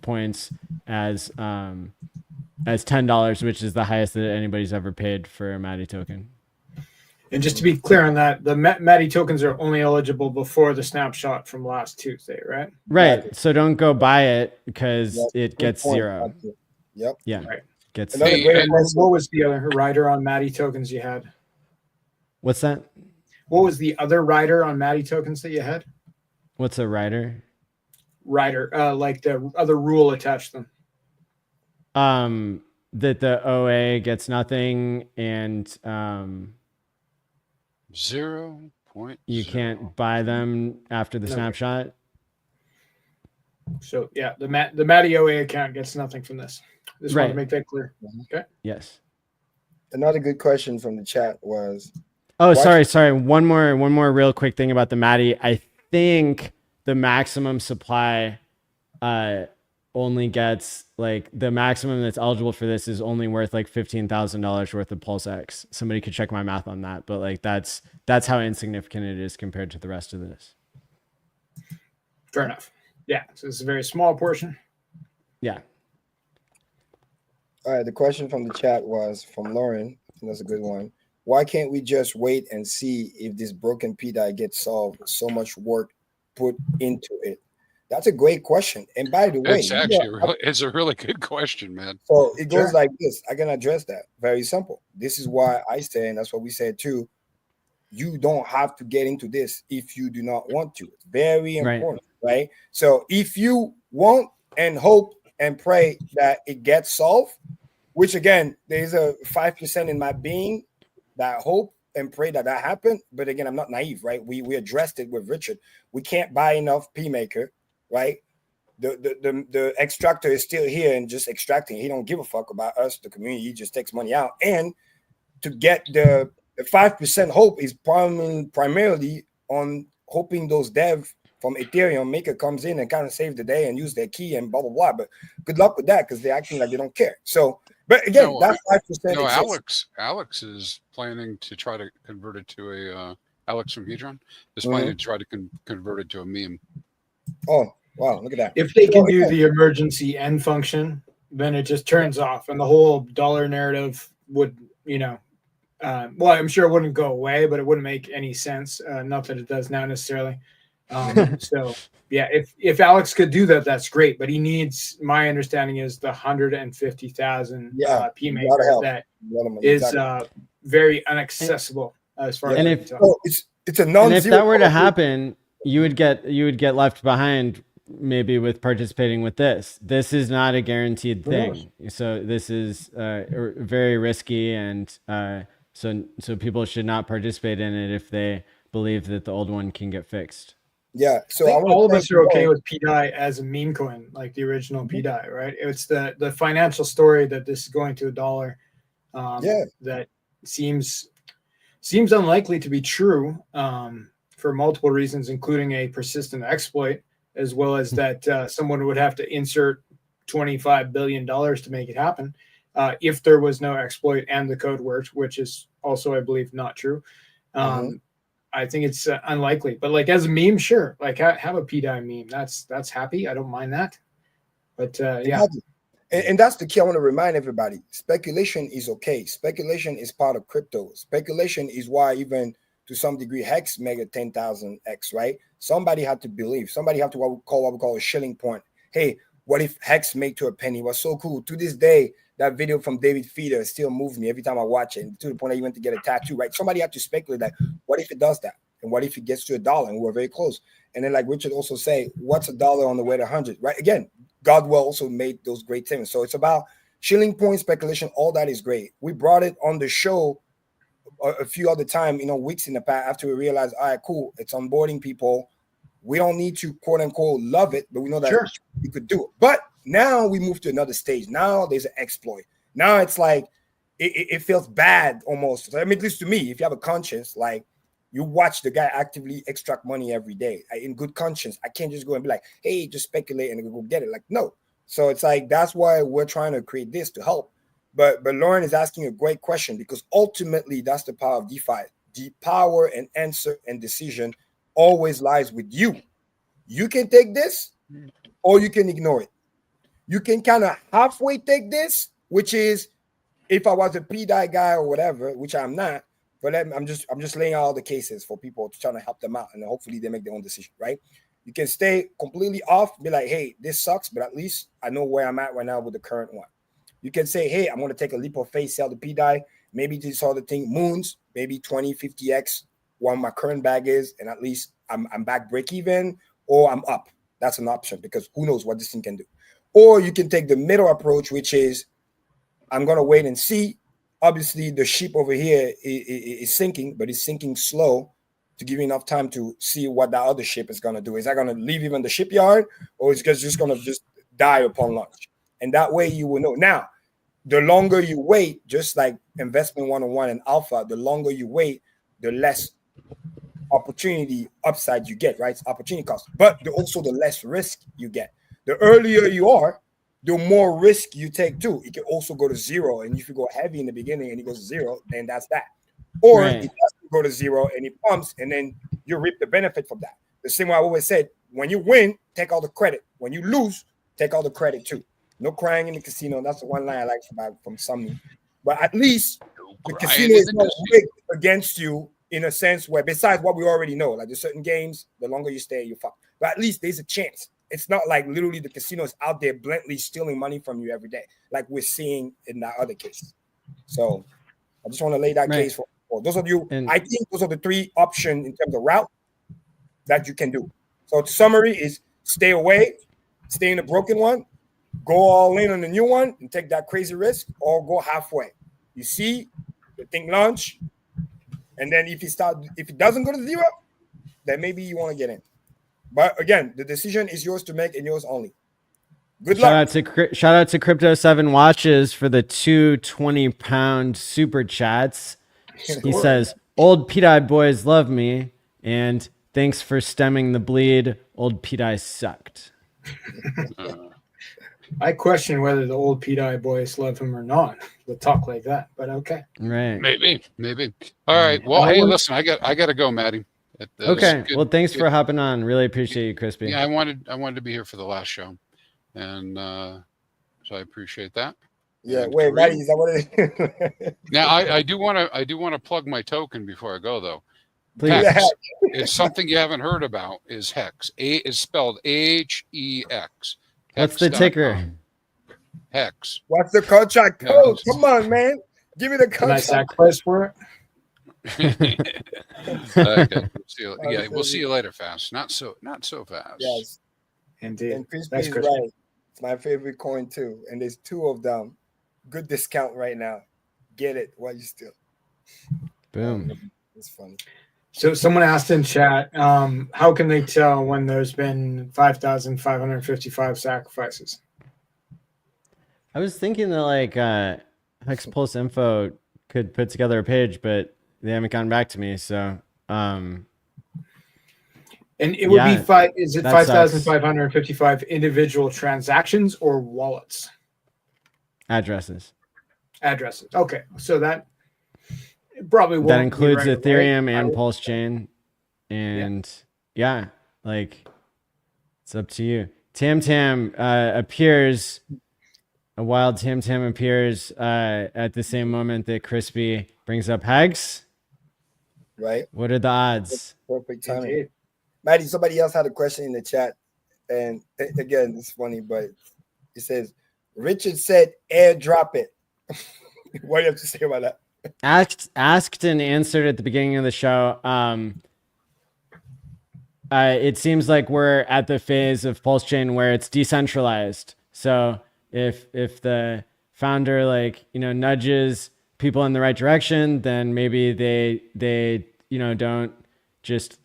points as $10, which is the highest that anybody's ever paid for a Matty token. And just to be clear on that, the Matty tokens are only eligible before the snapshot from last Tuesday, right? Right. So don't go buy it because it gets 0. Yep. Yeah. Right. Gets what was the other rider on Matty tokens you had? What's that? What was the other rider on Matty tokens that you had? What's a rider? Rider, like the other rule attached to them. That the OA gets nothing, and 0.0. you can't buy them after the No. snapshot. So yeah, the Matty OA account gets nothing from this. Just wanted to Right. make that clear. Yes. Another good question from the chat was, Oh, Why- sorry. One more real quick thing about the Matty. I think the maximum supply only gets like the maximum that's eligible for this is only worth like $15,000 worth of Pulse X. Somebody could check my math on that, but like that's how insignificant it is compared to the rest of this. Fair enough. Yeah, so it's a very small portion. Yeah. all right, the question from the chat was from Lauren, and that's a good one. Why can't we just wait and see if this broken PDI gets solved? So much work put into it. That's a great question. And by the way, It's actually it's a really good question, man. so it goes Sure. like this. I can address that. Very simple. This is why I say, and that's what we said too. You don't have to get into this if you do not want to. It's very Right. important, right? So if you want and hope and pray that it gets solved, which again, there's a 5% in my being that hope and pray that happen. But again, I'm not naive, right? We addressed it with Richard. We can't buy enough P maker, right? The extractor is still here and just extracting. He don't give a fuck about us, the community. He just takes money out. And to get the 5% hope is primarily on hoping those dev from Ethereum maker comes in and kind of save the day and use their key and blah blah blah. But good luck with that because they're acting like they don't care. So, but again, No, that 5% No, exists. Alex is planning to try to convert it to a Alex from Hedron is planning to try to convert it to a meme. Oh wow, look at that. If they can do again, the emergency end function, then it just turns off, and the whole dollar narrative would, well, I'm sure it wouldn't go away, but it wouldn't make any sense. Not that it does now necessarily. So yeah, if Alex could do that, that's great. But he needs, my understanding is the 150,000 P a lot of maker help. that A lot of money, is exactly. very inaccessible as far as And I if- can tell. Oh, it's a non-zero. And if that were to happen, you would get left behind maybe with participating with this. This is not a guaranteed thing. So this is very risky, and so people should not participate in it if they believe that the old one can get fixed. Yeah, so I think wanna all of thank us are okay Lauren. with PDI as a meme coin, like the original PDI, right? It's the financial story that this is going to $1. That seems unlikely to be true for multiple reasons, including a persistent exploit, as well as that someone would have to insert $25 billion to make it happen if there was no exploit and the code worked, which is also, I believe, not true. I think it's unlikely, but like as a meme, sure. Like have a PDI meme. That's happy. I don't mind that. But yeah, Exactly. And that's the key. I want to remind everybody: speculation is okay. Speculation is part of crypto. Speculation is why even to some degree Hex made a 10,000 X. Right? Somebody had to believe. Somebody had to what we call a shilling point. Hey, what if Hex made to a penny? It was so cool. To this day, that video from David Feeder still moves me every time I watch it, to the point I went to get a tattoo. Right? Somebody had to speculate that. What if it does that? And what if it gets to $1? And we're very close. And then, like Richard also say, what's $1 on the way to 100? Right? Again, Godwell also made those great things. So it's about shilling point speculation. All that is great. We brought it on the show a few other time, weeks in the past after we realized, all right, cool, it's onboarding people. We don't need to quote unquote love it, but we know that we could do it. But now we move to another stage. Now there's an exploit. Now it's like it feels bad almost. I mean, at least to me, if you have a conscience, like you watch the guy actively extract money every day in good conscience. I can't just go and be like, hey, just speculate and go get it. Like, no. So it's like, that's why we're trying to create this to help. But Lauren is asking a great question, because ultimately that's the power of DeFi. The power and answer and decision always lies with you. You can take this or you can ignore it. You can kind of halfway take this, which is if I was a PDI guy or whatever, which I'm not. But I'm just laying out all the cases for people to try to help them out, and hopefully they make their own decision, right? You can stay completely off, be like, hey, this sucks, but at least I know where I'm at right now with the current one. You can say, hey, I'm going to take a leap of faith, sell the PDI, maybe this other thing, moons, maybe 20, 50x, what my current bag is, and at least I'm back break even, or I'm up. That's an option, because who knows what this thing can do. Or you can take the middle approach, which is I'm going to wait and see. Obviously, the ship over here is sinking, but it's sinking slow to give you enough time to see what that other ship is going to do. Is that going to leave even the shipyard, or is it just going to just die upon launch? And that way you will know. Now, the longer you wait, just like investment 101 and alpha, the longer you wait, the less opportunity upside you get, right? It's opportunity cost, but also the less risk you get. The earlier you are, the more risk you take too. It can also go to zero. And if you go heavy in the beginning and it goes to zero, then that's that. Or Right. it doesn't go to zero and it pumps, and then you reap the benefit from that. The same way I always said, when you win, take all the credit. When you lose, take all the credit too. No crying in the casino. That's the one line I like from Sumney. But at least the casino is not rigged against you in a sense where, besides what we already know, like there's certain games, the longer you stay, you fuck. But at least there's a chance. It's not like literally the casino is out there bluntly stealing money from you every day, like we're seeing in that other case. So I just want to lay that case for those of you. And I think those are the three options in terms of route that you can do. So the summary is stay away, stay in the broken one, go all in on the new one and take that crazy risk, or go halfway. You see the thing launch, and then if it doesn't go to zero, then maybe you want to get in. But again, the decision is yours to make and yours only. Good luck. Shout out to Crypto 7 Watches for the 220-pound super chats. He says, "Old Pete-Eye boys love me, and thanks for stemming the bleed. Old Pete-Eye sucked." I question whether the old Pete-Eye boys love him or not with talk like that, but okay. Right. Maybe. All right. Well, hey, listen, I got to go, Matty. Okay. Well, thanks for hopping on. Really appreciate you, Crispy. Yeah, I wanted to be here for the last show, and so I appreciate that. Yeah. And Wait, Kareem. Matty, is that what it is? Now, I do want to plug my token before I go, though. Please. Hex. It's something you haven't heard about. Is Hex? A is spelled HEX. What's the ticker? Hex. What's the contract code? Come on, man. Give me the Can I contract. sacrifice for it? Okay. We'll see you later, fast. Not so fast. Yes. Indeed. And Crispy Thanks, is Crispy. right. It's my favorite coin too. And there's two of them. Good discount right now. Get it while you still. Boom. It's funny. So someone asked in chat, how can they tell when there's been 5,555 sacrifices? I was thinking that like Hex Pulse Info could put together a page, but they haven't gotten back to me. So And it would be is it that 5,555 individual transactions or wallets? addresses. Addresses. Okay. So that probably won't That be includes right Ethereum away. and Pulse Chain. And like it's up to you. Tam appears, a wild Tam appears at the same moment that Crispy brings up Hex. Right? What are the odds? Perfect timing. Indeed. Matty, somebody else had a question in the chat. And again, it's funny, but it says, Richard said, airdrop it. What do you have to say about that? Asked and answered at the beginning of the show. It seems like we're at the phase of Pulse Chain where it's decentralized. So if the founder nudges people in the right direction, then maybe they don't just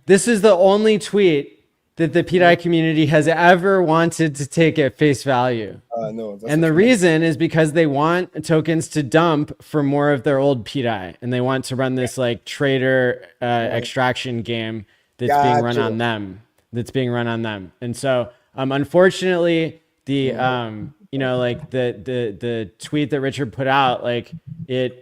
this is the only tweet that the Pete-Eye community has ever wanted to take at face value. No. And the reason is because they want tokens to dump for more of their old Pete-Eye, and they want to run this trader extraction game that's being run on them. And so, unfortunately, the the tweet that Richard put out, let me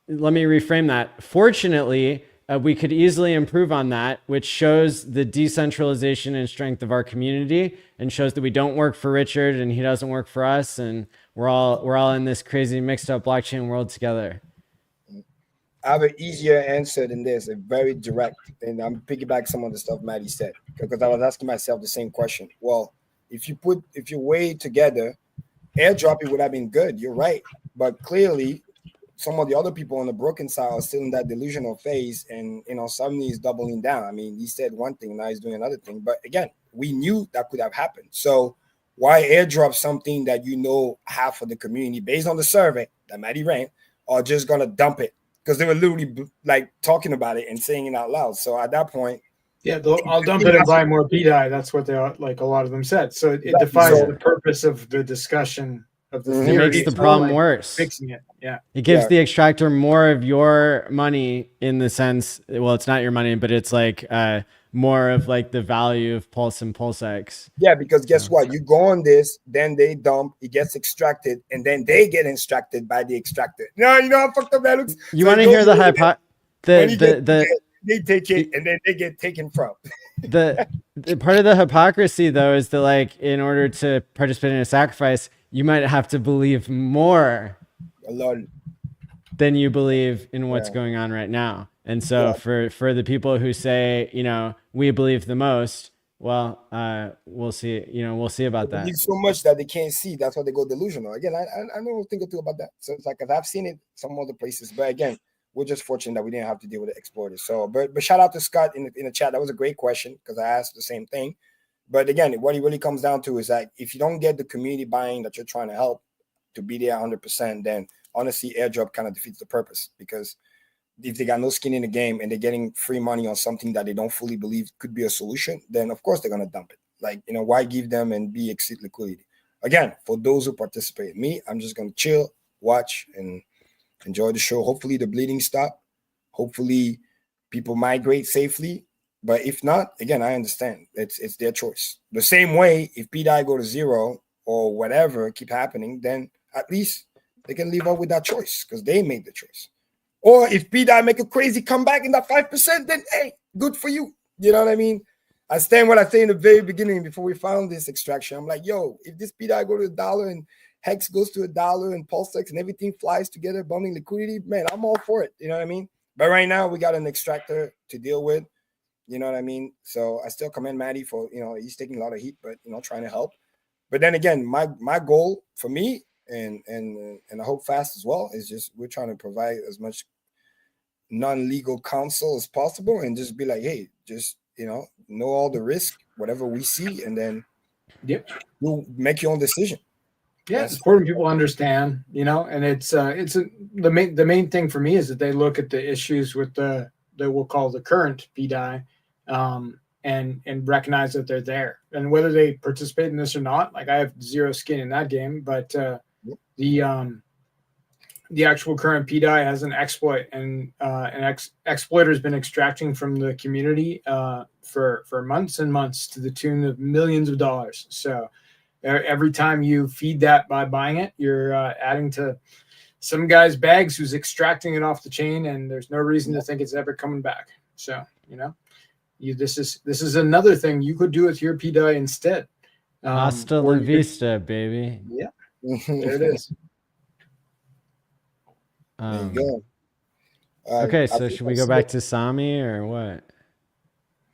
reframe that. Fortunately, we could easily improve on that, which shows the decentralization and strength of our community, and shows that we don't work for Richard and he doesn't work for us, and we're all in this crazy mixed up blockchain world together. I have an easier answer than this, a very direct, and I'm piggyback some of the stuff Matty said, because I was asking myself the same question. Well, if you weigh together, airdrop it would have been good. You're right, but clearly, some of the other people on the broken side are still in that delusional phase, and Sumney is doubling down. I mean, he said one thing, now he's doing another thing. But again, we knew that could have happened. So why airdrop something that you know half of the community, based on the survey that Matty ran, are just gonna dump it because they were literally like talking about it and saying it out loud. So at that point, Yeah, I'll dump it and buy more PDI. That's what they are, like a lot of them said. So it defies So- the purpose of the discussion of the Mhm. theory. It makes the It's more problem like worse. fixing it. Yeah. It gives Yeah. the extractor more of your money in the sense, well, it's not your money, but it's like more of like the value of Pulse and PulseX. yeah, because guess what? You go on this, then they dump, it gets extracted, and then they get extracted by the extractor. No, you know how fucked up that looks? You So want it to hear goes the over there, hypo- when you the get- they take it, and then they get taken from. the part of the hypocrisy though is that like in order to participate in a sacrifice, you might have to believe more A lot. than you believe in what's Yeah. going on right now. And so Yeah. for the people who say, you know, we believe the most, well, we'll see, you know, we'll see about They that. believe so much that they can't see. That's why they go delusional. Again, I know a thing or two about that. So it's like, 'cause I've seen it some other places, but again, we're just fortunate that we didn't have to deal with the exploiters. So, but shout out to Scott in the chat. That was a great question because I asked the same thing. But again, what it really comes down to is that if you don't get the community buying that you're trying to help to be there 100%, then honestly, airdrop kind of defeats the purpose, because if they got no skin in the game and they're getting free money on something that they don't fully believe could be a solution, then of course they're going to dump it. Like, you know, why give them and be exceed liquidity? Again, for those who participate, me, I'm just going to chill, watch, and enjoy the show. Hopefully the bleeding stop. Hopefully people migrate safely. But if not, again, I understand. It's their choice. The same way, if PDI go to zero or whatever keep happening, then at least they can live up with that choice because they made the choice. Or if PDI make a crazy comeback in that 5%, then hey, good for you. You know what I mean? I stand what I say in the very beginning before we found this extraction. I'm like, yo, if this PDI go to $1 and Hex goes to $1 and PulseX and everything flies together, bumming liquidity, man, I'm all for it. You know what I mean? But right now we got an extractor to deal with. You know what I mean? So I still commend Matty for, you know, he's taking a lot of heat, but, you know, trying to help. But then again, my goal for me and I hope Fast as well is just we're trying to provide as much non-legal counsel as possible and just be like, hey, just, you know all the risk, whatever we see, and then you'll make your own decision. Yeah, it's important people understand, you know, and the main thing for me is that they look at the issues with the we'll call the current PDI, and recognize that they're there, and whether they participate in this or not. Like, I have zero skin in that game, but the actual current PDI has an exploit, and an exploiter has been extracting from the community for months and months to the tune of millions of dollars. So every time you feed that by buying it, you're adding to some guy's bags who's extracting it off the chain, and there's no reason to think it's ever coming back. So, you know, this is another thing you could do with your PDI instead. Hasta la vista, baby. Yeah, there it is. There you go. Okay, so should we go back to Sami or what?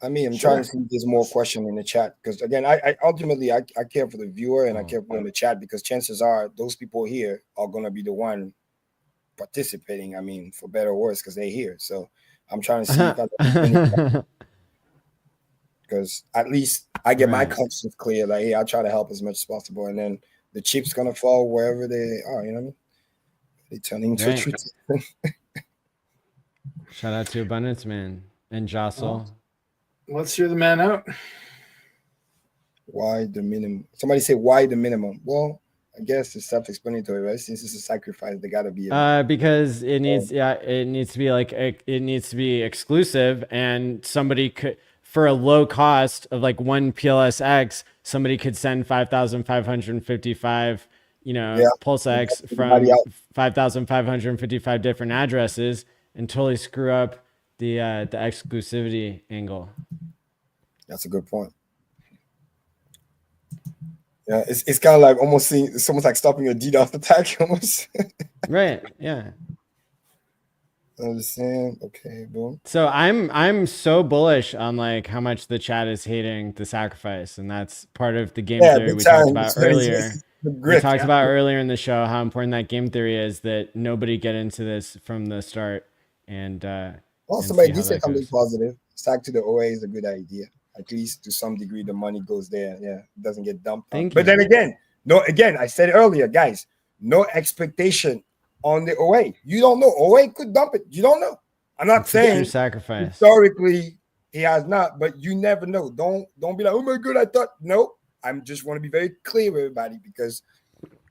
I mean, I'm trying to see if there's more question in the chat, because again, I ultimately I care for the viewer and I care for in the chat, because chances are those people here are gonna be the one participating. I mean, for better or worse, because they're here. So I'm trying to see if because at least I get my conscience clear. Like, hey, I try to help as much as possible, and then the chips gonna fall wherever they are. You know what I mean? They turn into a truth. Shout out to Abundance Man and Jostle. Let's hear the man out. Why the minimum? Somebody say, why the minimum? Well, I guess it's self-explanatory, right? Since it's a sacrifice, they gotta be. Because it needs, it needs to be like it needs to be exclusive, and somebody could, for a low cost of like one PLSX, somebody could send 5,555, PulseX from 5,555 different addresses and totally screw up the exclusivity angle. That's a good point. Yeah, it's kind of like almost seeing, it's almost like stopping a DDoS attack almost. Right. Yeah. I understand. Okay, boom. So I'm so bullish on like how much the chat is hating the sacrifice, and that's part of the game theory we talked about earlier. We talked about earlier in the show how important that game theory is, that nobody get into this from the start. And somebody did say something positive. Stack to the OA is a good idea. at least to some degree, the money goes there. Yeah, it doesn't get dumped. Thank But you. then again, I said it earlier, guys, no expectation on the OA. You don't know. OA could dump it. You don't know. I'm not It's a true saying sacrifice. historically he has not, but you never know. Don't be like, oh my god, I thought. No, I'm just want to be very clear with everybody because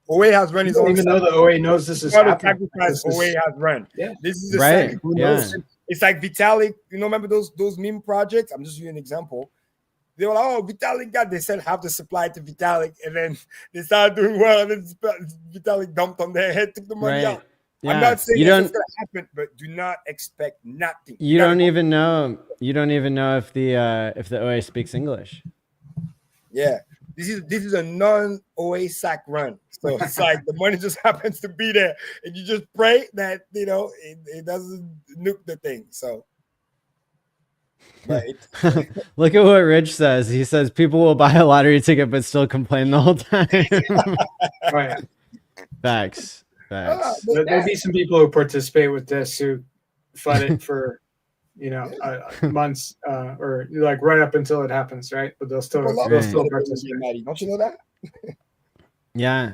OA has run his own. Even though the OA knows this is What a happening. sacrifice This is- OA has run. Yeah. This is the Right. second. Yeah. It's like Vitalik. You know, remember those meme projects? I'm just using an example. They were like, oh, Vitalik they said half the supply to Vitalik, and then they started doing well, and then Vitalik dumped on their head, took the money Right. out. Yeah. I'm not saying you that's don't. gonna happen, but do not expect nothing. You don't even know. You don't even know if the OA speaks English. Yeah. This is a non-OA sack run. So it's like the money just happens to be there. And you just pray that it doesn't nuke the thing. So but Look at what Rich says. He says people will buy a lottery ticket but still complain the whole time. Oh, yeah. Facts. There'll be some people who participate with this who fight it for, months or like right up until it happens, right? But they'll still participate. Matty, don't you know that? Yeah.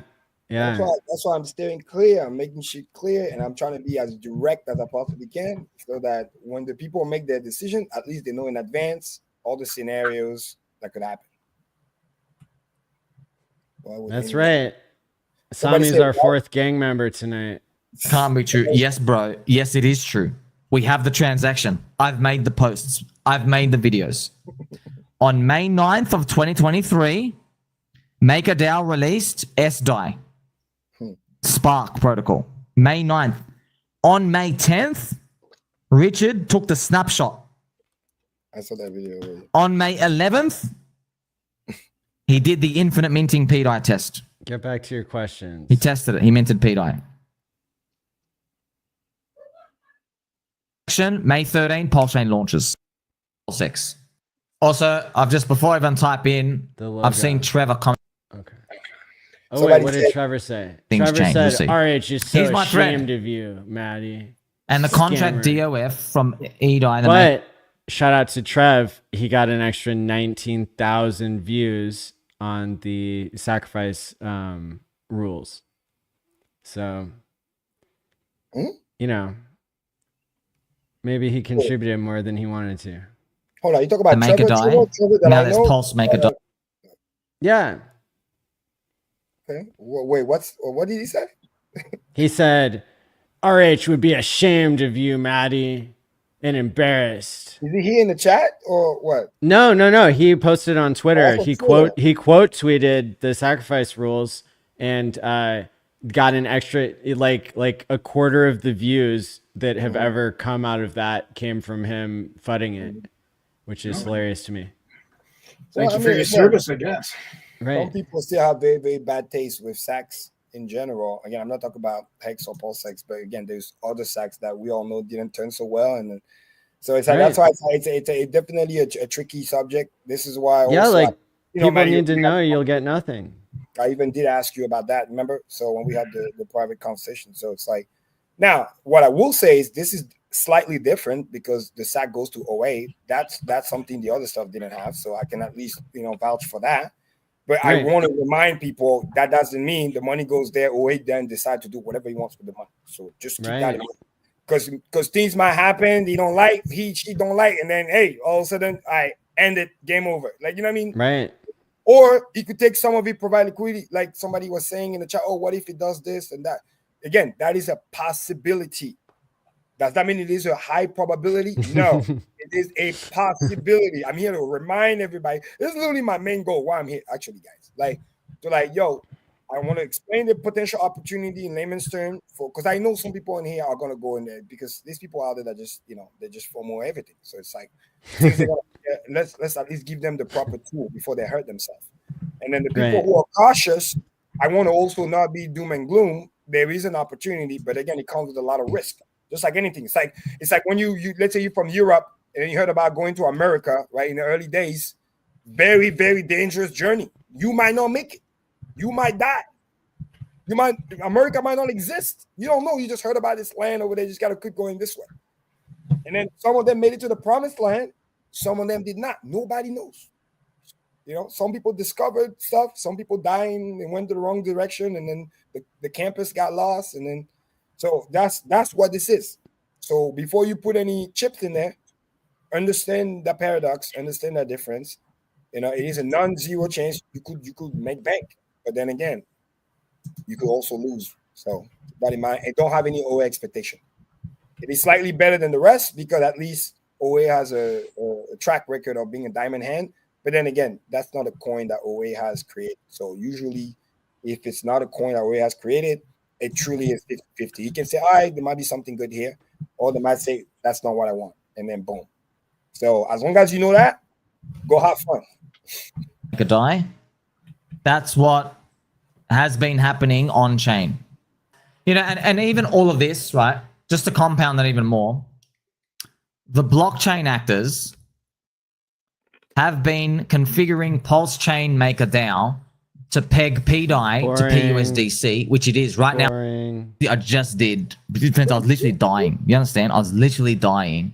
That's why I'm steering clear. I'm making shit clear, and I'm trying to be as direct as I possibly can, so that when the people make their decision, at least they know in advance all the scenarios that could happen. That's right. Somebody Sami's say our what? 4th gang member tonight. Can't be true. Yes, bro. Yes, it is true. We have the transaction. I've made the posts. I've made the videos. On May 9th of 2023, MakerDAO released SDAI. Spark protocol. May 9th. On May 10th, Richard took the snapshot. I saw that video already. On May 11th, he did the infinite minting PDI test. Get back to your questions. He tested it. He minted PDI. May 13, Pulse Chain launches. Pulse X. Also, before I even type in, The logo. I've seen Trevor comment. Okay. Oh Somebody wait, what did said- Trevor say? Things Trevor change, you'll see. said, "RH is so He's my friend. ashamed of you, Matty." And the contract Scammer. DOF from EDI. But shout out to Trev. He got an extra 19,000 views on the sacrifice rules. So, maybe he contributed more than he wanted to. Hold on, you talk about The Trevor MakerDAI. that Now I there's know? Pulse MakerDAI. Yeah. Okay. Wait, what did he say? He said, RH would be ashamed of you, Matty, and embarrassed. Is he here in the chat or what? No. He posted on Twitter. Oh, He Twitter. quote tweeted the sacrifice rules and got an extra like a quarter of the views that have ever come out of that came from him fudding it, which is hilarious to me. Thank Well, you for your again, service, I guess. Some Right. people still have very, very bad taste with sacks in general. Again, I'm not talking about Hex or Pulse Hex, but again, there's other sacks that we all know didn't turn so well, and so it's like Right. that's why it's definitely a tricky subject. This is why Yeah, also, like people Matty, need to know you'll get nothing. I even did ask you about that, remember? So when we had the private conversation, so it's like now what I will say is this is slightly different because the sack goes to OA. That's something the other stuff didn't have, so I can at least vouch for that. But Right. I want to remind people that doesn't mean the money goes there. OA then decide to do whatever he wants with the money. So just keep that in mind. Because things might happen, she don't like, and then hey, all of a sudden I end it, game over. Like you know what I mean? Right. Or he could take some of it, provide liquidity, like somebody was saying in the chat. Oh, what if it does this and that? Again, that is a possibility. Does that mean it is a high probability? No, it is a possibility. I'm here to remind everybody. This is literally my main goal. Why I'm here, actually, guys. Yo, I want to explain the potential opportunity in layman's terms because I know some people in here are gonna go in there because these people out there that just they just FOMO everything. So it's like let's at least give them the proper tool before they hurt themselves. And then the people Right. who are cautious, I want to also not be doom and gloom. There is an opportunity, but again, it comes with a lot of risk. Just like anything, it's like when you let's say you're from Europe and you heard about going to America, right? In the early days, very, very dangerous journey. You might not make it. You might die. America might not exist. You don't know. You just heard about this land over there. You just got to keep going this way. And then some of them made it to the promised land, Some of them did not. Nobody knows. You know, some people discovered stuff. Some people dying and went the wrong direction, and then the campus got lost. And then, so that's what this is. So before you put any chips in there, understand the paradox, understand that difference. You know, it is a non-zero chance you could make bank, but then again, you could also lose. So that in mind, and don't have any OA expectation. It is slightly better than the rest because at least OA has a track record of being a diamond hand. But then again, that's not a coin that OA has created. So usually, if it's not a coin that OA has created, it truly is 50-50. You can say, all right, there might be something good here, or they might say, that's not what I want. And then boom. So as long as you know that, go have fun. A die. That's what has been happening on chain. You know, and even all of this, right? Just to compound that even more, the blockchain actors have been configuring Pulse Chain Maker DAO to peg PDAI to PUSDC, which it is right now. I just did. I was literally dying. You understand? I was literally dying.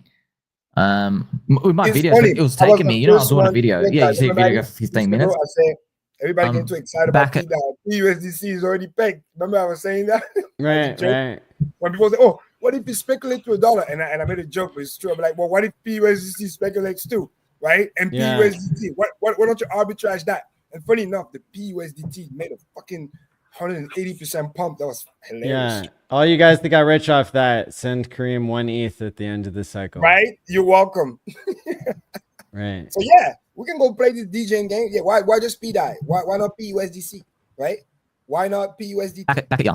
With my It's video, funny. it was taking me. You know, I was doing a one video. thing Yeah, that you see a video go for 15 minutes. I say everybody getting too excited about back at- PUSDC is already pegged. Remember I was saying that? Right. When people say, "Oh, what if you speculate to $1?" and I made a joke, but it's true. I'm like, "Well, what if PUSDC speculates too, right?" And Yeah. PUSDT, why don't you arbitrage that? And funny enough, the PUSDT made a fucking 180% pump. That was hilarious. Yeah. All you guys that got rich off that, send Kareem 1 ETH at the end of the cycle. Right? You're welcome. Right. So yeah, we can go play this DJing game. Yeah, why just PDAI? Why not PUSDC? Right? Why not PUSDT? Back at you.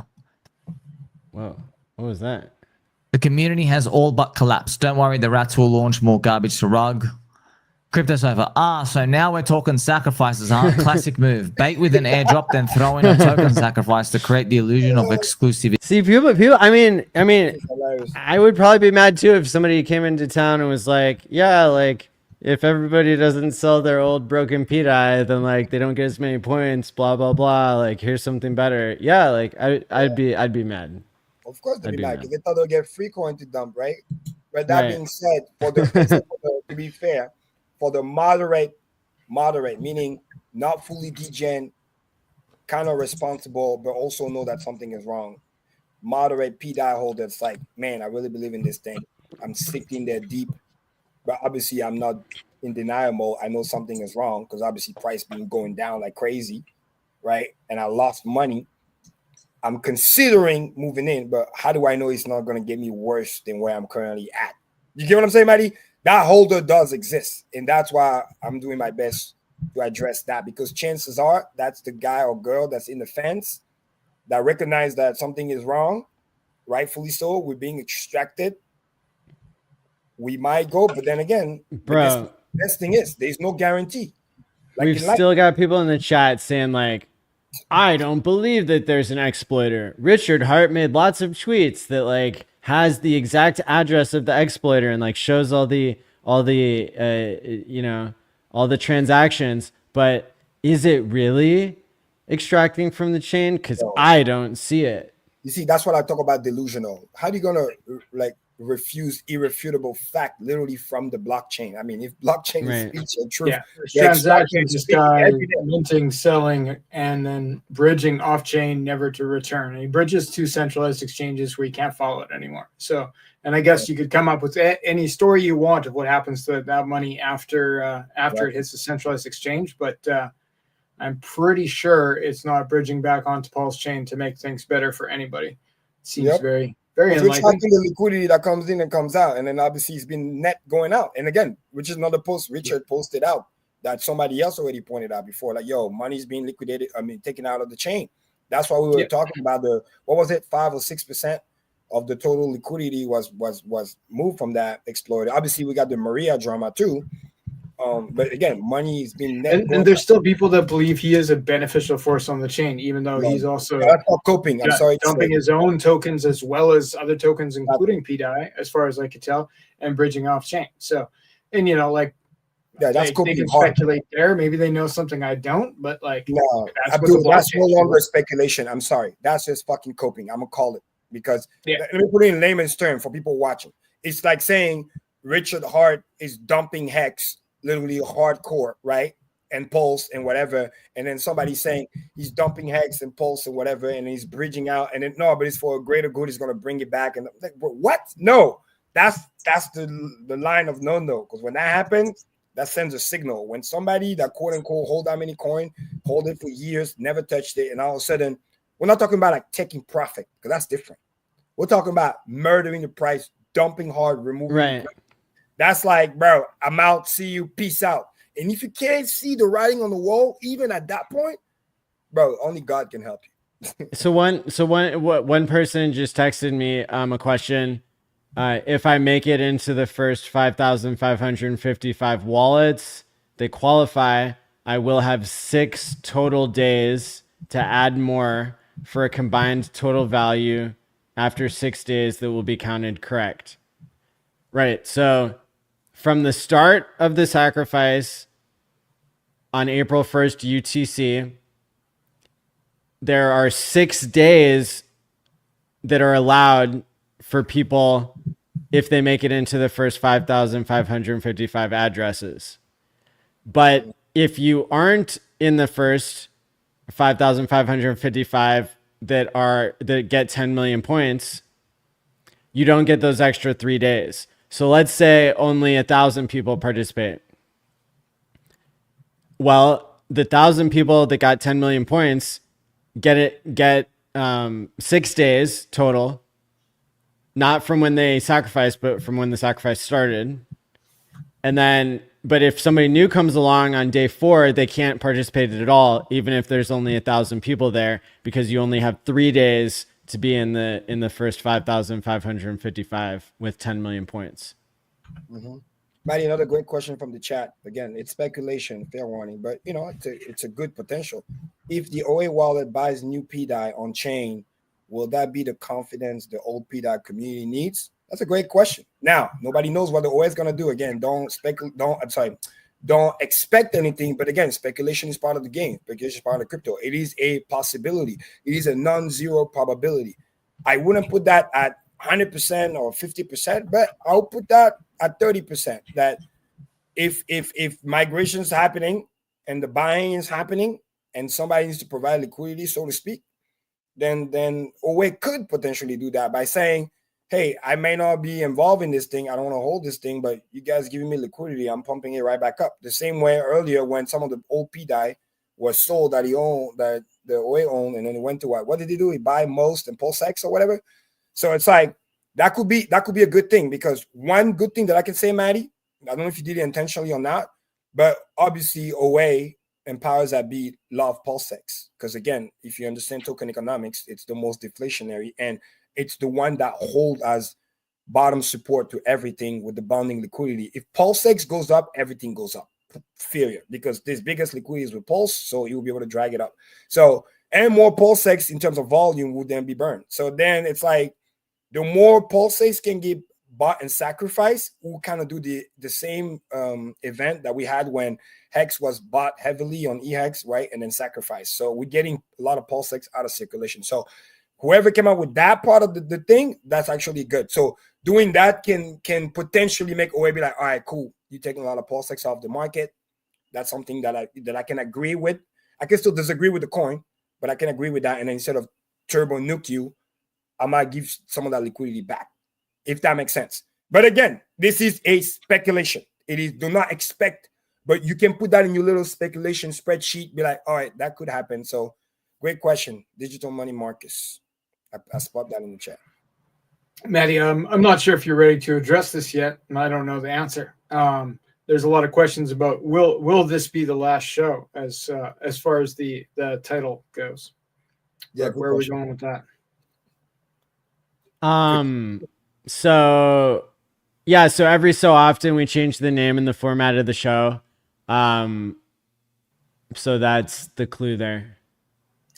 Whoa. What was that? The community has all but collapsed. Don't worry, the rats will launch more garbage to rug. Crypto's over. So now we're talking sacrifices, huh? Classic move. Bait with an airdrop, then throw in a token sacrifice to create the illusion of exclusivity. See, people. I mean, Hilarious. I would probably be mad too if somebody came into town and was like, yeah, like if everybody doesn't sell their old broken PDAI, then like they don't get as many points, blah blah blah. Like here's something better. Yeah, like I'd be mad. Of course, they'd I'd be be mad mad. because they thought they'll get free coin to dump, right? But that Right. being said, to be fair, for the moderate, meaning not fully degen, kind of responsible, but also know that something is wrong. Moderate PDAI holders, like, man, I really believe in this thing. I'm sticking there deep, but obviously I'm not in denial mode. I know something is wrong because obviously price been going down like crazy, right? And I lost money. I'm considering moving in, but how do I know it's not going to get me worse than where I'm currently at? You get what I'm saying, Matty? That holder does exist, and that's why I'm doing my best to address that, because chances are that's the guy or girl that's in the fence that recognize that something is wrong, rightfully so. We're being extracted. We might go, but then again, Bro, the best thing is there's no guarantee. Like we've in life, still got people in the chat saying like, I don't believe that there's an exploiter. Richard Hart made lots of tweets that like has the exact address of the exploiter and like shows all the transactions, but is it really extracting from the chain? Because No. I don't see it. you see, that's what I talk about delusional. How are you gonna like refuse irrefutable fact literally from the blockchain? I mean, if blockchain Right. is speech and truth, Yeah, there's the transactions, this extraction guy every day. minting, selling, and then bridging off chain, never to return. And he bridges to centralized exchanges where you can't follow it anymore. So, and I guess you could come up with any story you want of what happens to that money after it hits the centralized exchange. But I'm pretty sure it's not bridging back onto Pulse chain to make things better for anybody. Seems Yep. very Which unlikely. tracking the liquidity that comes in and comes out, and then obviously it's been net going out. And again, which is another post Richard posted out that somebody else already pointed out before, like, yo, money's being liquidated. I mean, taken out of the chain. That's why we were talking about the, what was it, 5 or 6% of the total liquidity was moved from that exploiter. Obviously, we got the Maria drama too. But again, money is being net. And there's still people that believe he is a beneficial force on the chain, even though he's also that's not coping. I'm sorry, to dumping say. his own tokens as well as other tokens, including PDAI, as far as I could tell, and bridging off chain. So, and like, Yeah, that's they coping can hard. speculate there. Maybe they know something I don't, but like, No, that's what Abdul, the that's no blockchain longer is. speculation. I'm sorry. That's just fucking coping. I'm gonna call it because Yeah. let me put it in layman's term for people watching. It's like saying Richard Hart is dumping hex, literally hardcore, right? And pulse and whatever. And then somebody saying he's dumping hex and pulse and whatever, and he's bridging out. And then no, but it's for a greater good. He's going to bring it back. And like, what? No, that's the line of no. Because when that happens, that sends a signal. When somebody that quote unquote hold that many coin, hold it for years, never touched it, and all of a sudden, we're not talking about like taking profit, because that's different. We're talking about murdering the price, dumping hard, removing. Right. That's like, bro, I'm out. See you. Peace out. And if you can't see the writing on the wall, even at that point, bro, only God can help you. So one person just texted me a question. If I make it into the first 5,555 wallets, they qualify. I will have 6 total days to add more for a combined total value after 6 days that will be counted correct. Right. So from the start of the sacrifice on April 1st UTC, there are 6 days that are allowed for people if they make it into the first 5,555 addresses. But if you aren't in the first 5,555 that get 10 million points, you don't get those extra 3 days. So let's say only 1,000 people participate. Well, the 1,000 people that got 10 million points get 6 days total, not from when they sacrificed, but from when the sacrifice started. And then, but if somebody new comes along on day 4, they can't participate at all, even if there's only 1,000 people there, because you only have 3 days to be in the first 5,555 with 10 million points. Mm-hmm. Matty, another great question from the chat. Again, it's speculation, fair warning, but you know, it's a good potential. If the OA wallet buys new PDI on chain, will that be the confidence the old PDI community needs? That's a great question. Now, nobody knows what the OA is going to do. Again, don't expect anything. But again, speculation is part of the game. Speculation is part of crypto. It is a possibility. It is a non-zero probability. I wouldn't put that at 100% or 50%, but I'll put that at 30%. That if migration is happening and the buying is happening and somebody needs to provide liquidity, so to speak, then OA could potentially do that by saying, hey, I may not be involved in this thing. I don't want to hold this thing, but you guys giving me liquidity. I'm pumping it right back up. The same way earlier when some of the old PDI was sold that he owned, that the OA owned, and then it went to what did he do? He buy most and PulseX or whatever. So it's like that could be a good thing, because one good thing that I can say, Matty, I don't know if you did it intentionally or not, but obviously OA and powers that be love PulseX, because again, if you understand token economics, it's the most deflationary and it's the one that holds as bottom support to everything with the bonding liquidity. If PulseX goes up, everything goes up. Period. Because this biggest liquidity is with Pulse, so you'll be able to drag it up. So, and more PulseX in terms of volume would then be burned. So then it's like the more PulseX can get bought and sacrificed, we'll kind of do the same event that we had when Hex was bought heavily on eHex, right? And then sacrificed. So we're getting a lot of PulseX out of circulation. So whoever came out with that part of the thing, that's actually good. So doing that can potentially make OA be like, all right, cool. You're taking a lot of PulseX off the market. That's something that I can agree with. I can still disagree with the coin, but I can agree with that. And then instead of turbo nuke you, I might give some of that liquidity back, if that makes sense. But again, this is a speculation. It is, do not expect, but you can put that in your little speculation spreadsheet, be like, all right, that could happen. So great question. Digital Money Marcus. I spot that in the chat. Matty, I'm not sure if you're ready to address this yet, and I don't know the answer. There's a lot of questions about will this be the last show as far as the title goes. Yeah, where are we going with that? So yeah, so every so often we change the name and the format of the show. So that's the clue there.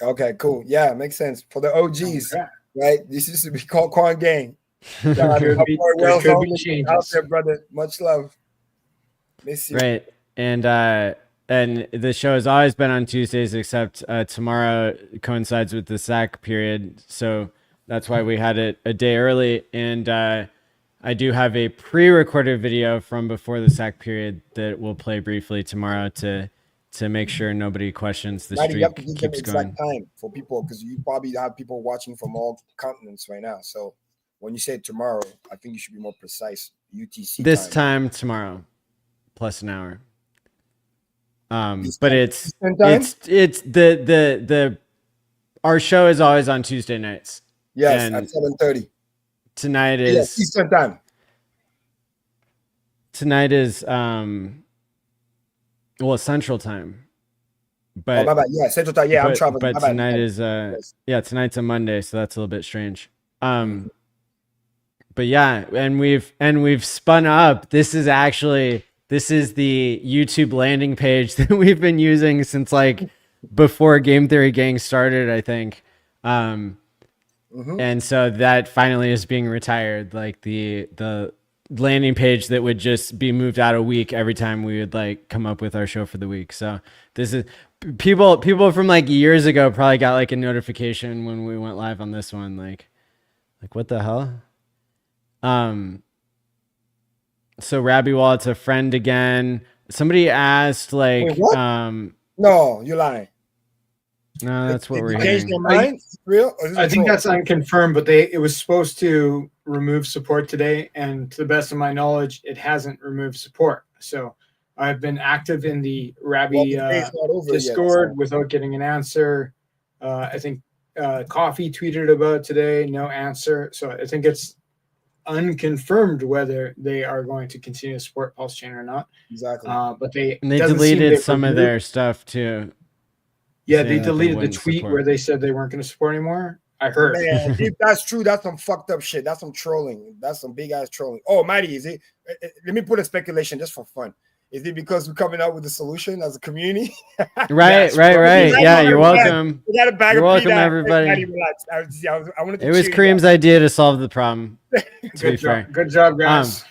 Okay, cool. Yeah, makes sense. For the OGs, right? This used to be called Coin Gang. There could be changes. Out there, brother. Much love. Miss you. Right. And the show has always been on Tuesdays, except tomorrow coincides with the SAC period. So that's why we had it a day early. And I do have a pre-recorded video from before the sack period that we'll play briefly tomorrow to make sure nobody questions the Matty, you have to streak give them keeps exact going. time for people because you probably have people watching from all continents right now. So when you say tomorrow, I think you should be more precise. UTC This time tomorrow, plus an hour. But it's the our show is always on Tuesday nights. Yes, And at 7:30. Tonight Yes, is Eastern time. tonight is well, Central time. But my bad. Yeah, Central time. Yeah, I'm traveling. But My bad. tonight is Yes. yeah, tonight's a Monday, so that's a little bit strange. But yeah, and we've spun up. This is the YouTube landing page that we've been using since like before Game Theory Gang started, I think. And so that finally is being retired. Like the landing page that would just be moved out a week every time we would like come up with our show for the week. So this is people from like years ago probably got like a notification when we went live on this one. Like what the hell? So Rabbi Wallet's a friend again. Somebody asked like, Wait, what? No, you're lying. No, that's what we're Changed hearing. their mind? Real? Or is this I a think troll? that's unconfirmed, but it was supposed to remove support today, and to the best of my knowledge, it hasn't removed support. So I've been active in the Rabbi Well, the day's not over yet, Discord so- without getting an answer. I think Coffee tweeted about it today, no answer. So I think it's unconfirmed whether they are going to continue to support Pulse Chain or not. Exactly. But they And they deleted some of their stuff too. Yeah, saying they that deleted the wouldn't tweet support. where they said they weren't going to support anymore. I heard. Man, if that's true, that's some fucked up shit. That's some trolling. That's some big ass trolling. Oh, Matty, is it? Let me put a speculation just for fun. Is it because we're coming up with a solution as a community? Right. Yeah, you're welcome. We got a bag You're of welcome, peanuts. everybody. Matty, relax. I wanted to It was cheer you Kareem's up. idea to solve the problem. To be Good fair. job. Good job, guys.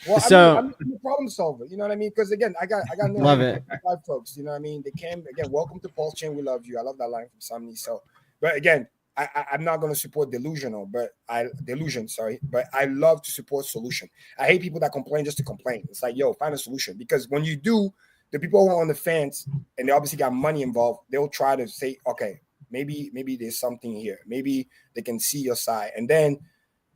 Well, So- I'm a problem solver. You know what I mean? Because again, I got no Love hate it. for five folks. You know what I mean? They came again. Welcome to Pulse Chain. We love you. I love that line from Somni. So, but again, I'm not going to support delusion. But I love to support solution. I hate people that complain just to complain. It's like, yo, find a solution. Because when you do, the people who are on the fence and they obviously got money involved, they'll try to say, okay, maybe there's something here. Maybe they can see your side, and then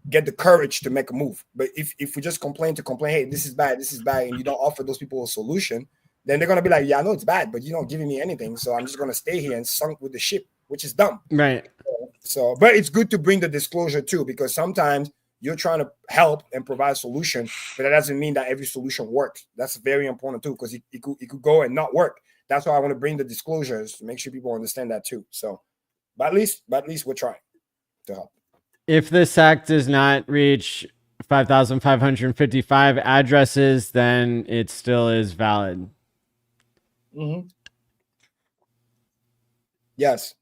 get the courage to make a move. But if we just complain, hey, this is bad, and you don't offer those people a solution, then they're gonna be like, yeah, I know it's bad, but you're not giving me anything, so I'm just gonna stay here and sunk with the ship, which is dumb. Right. So, but it's good to bring the disclosure too, because sometimes you're trying to help and provide a solution, but that doesn't mean that every solution works. That's very important too, because it could go and not work. That's why I want to bring the disclosures to make sure people understand that too. So, but at least we're trying to help. If the SAC does not reach 5,555 addresses, then it still is valid. Mm-hmm. Yes,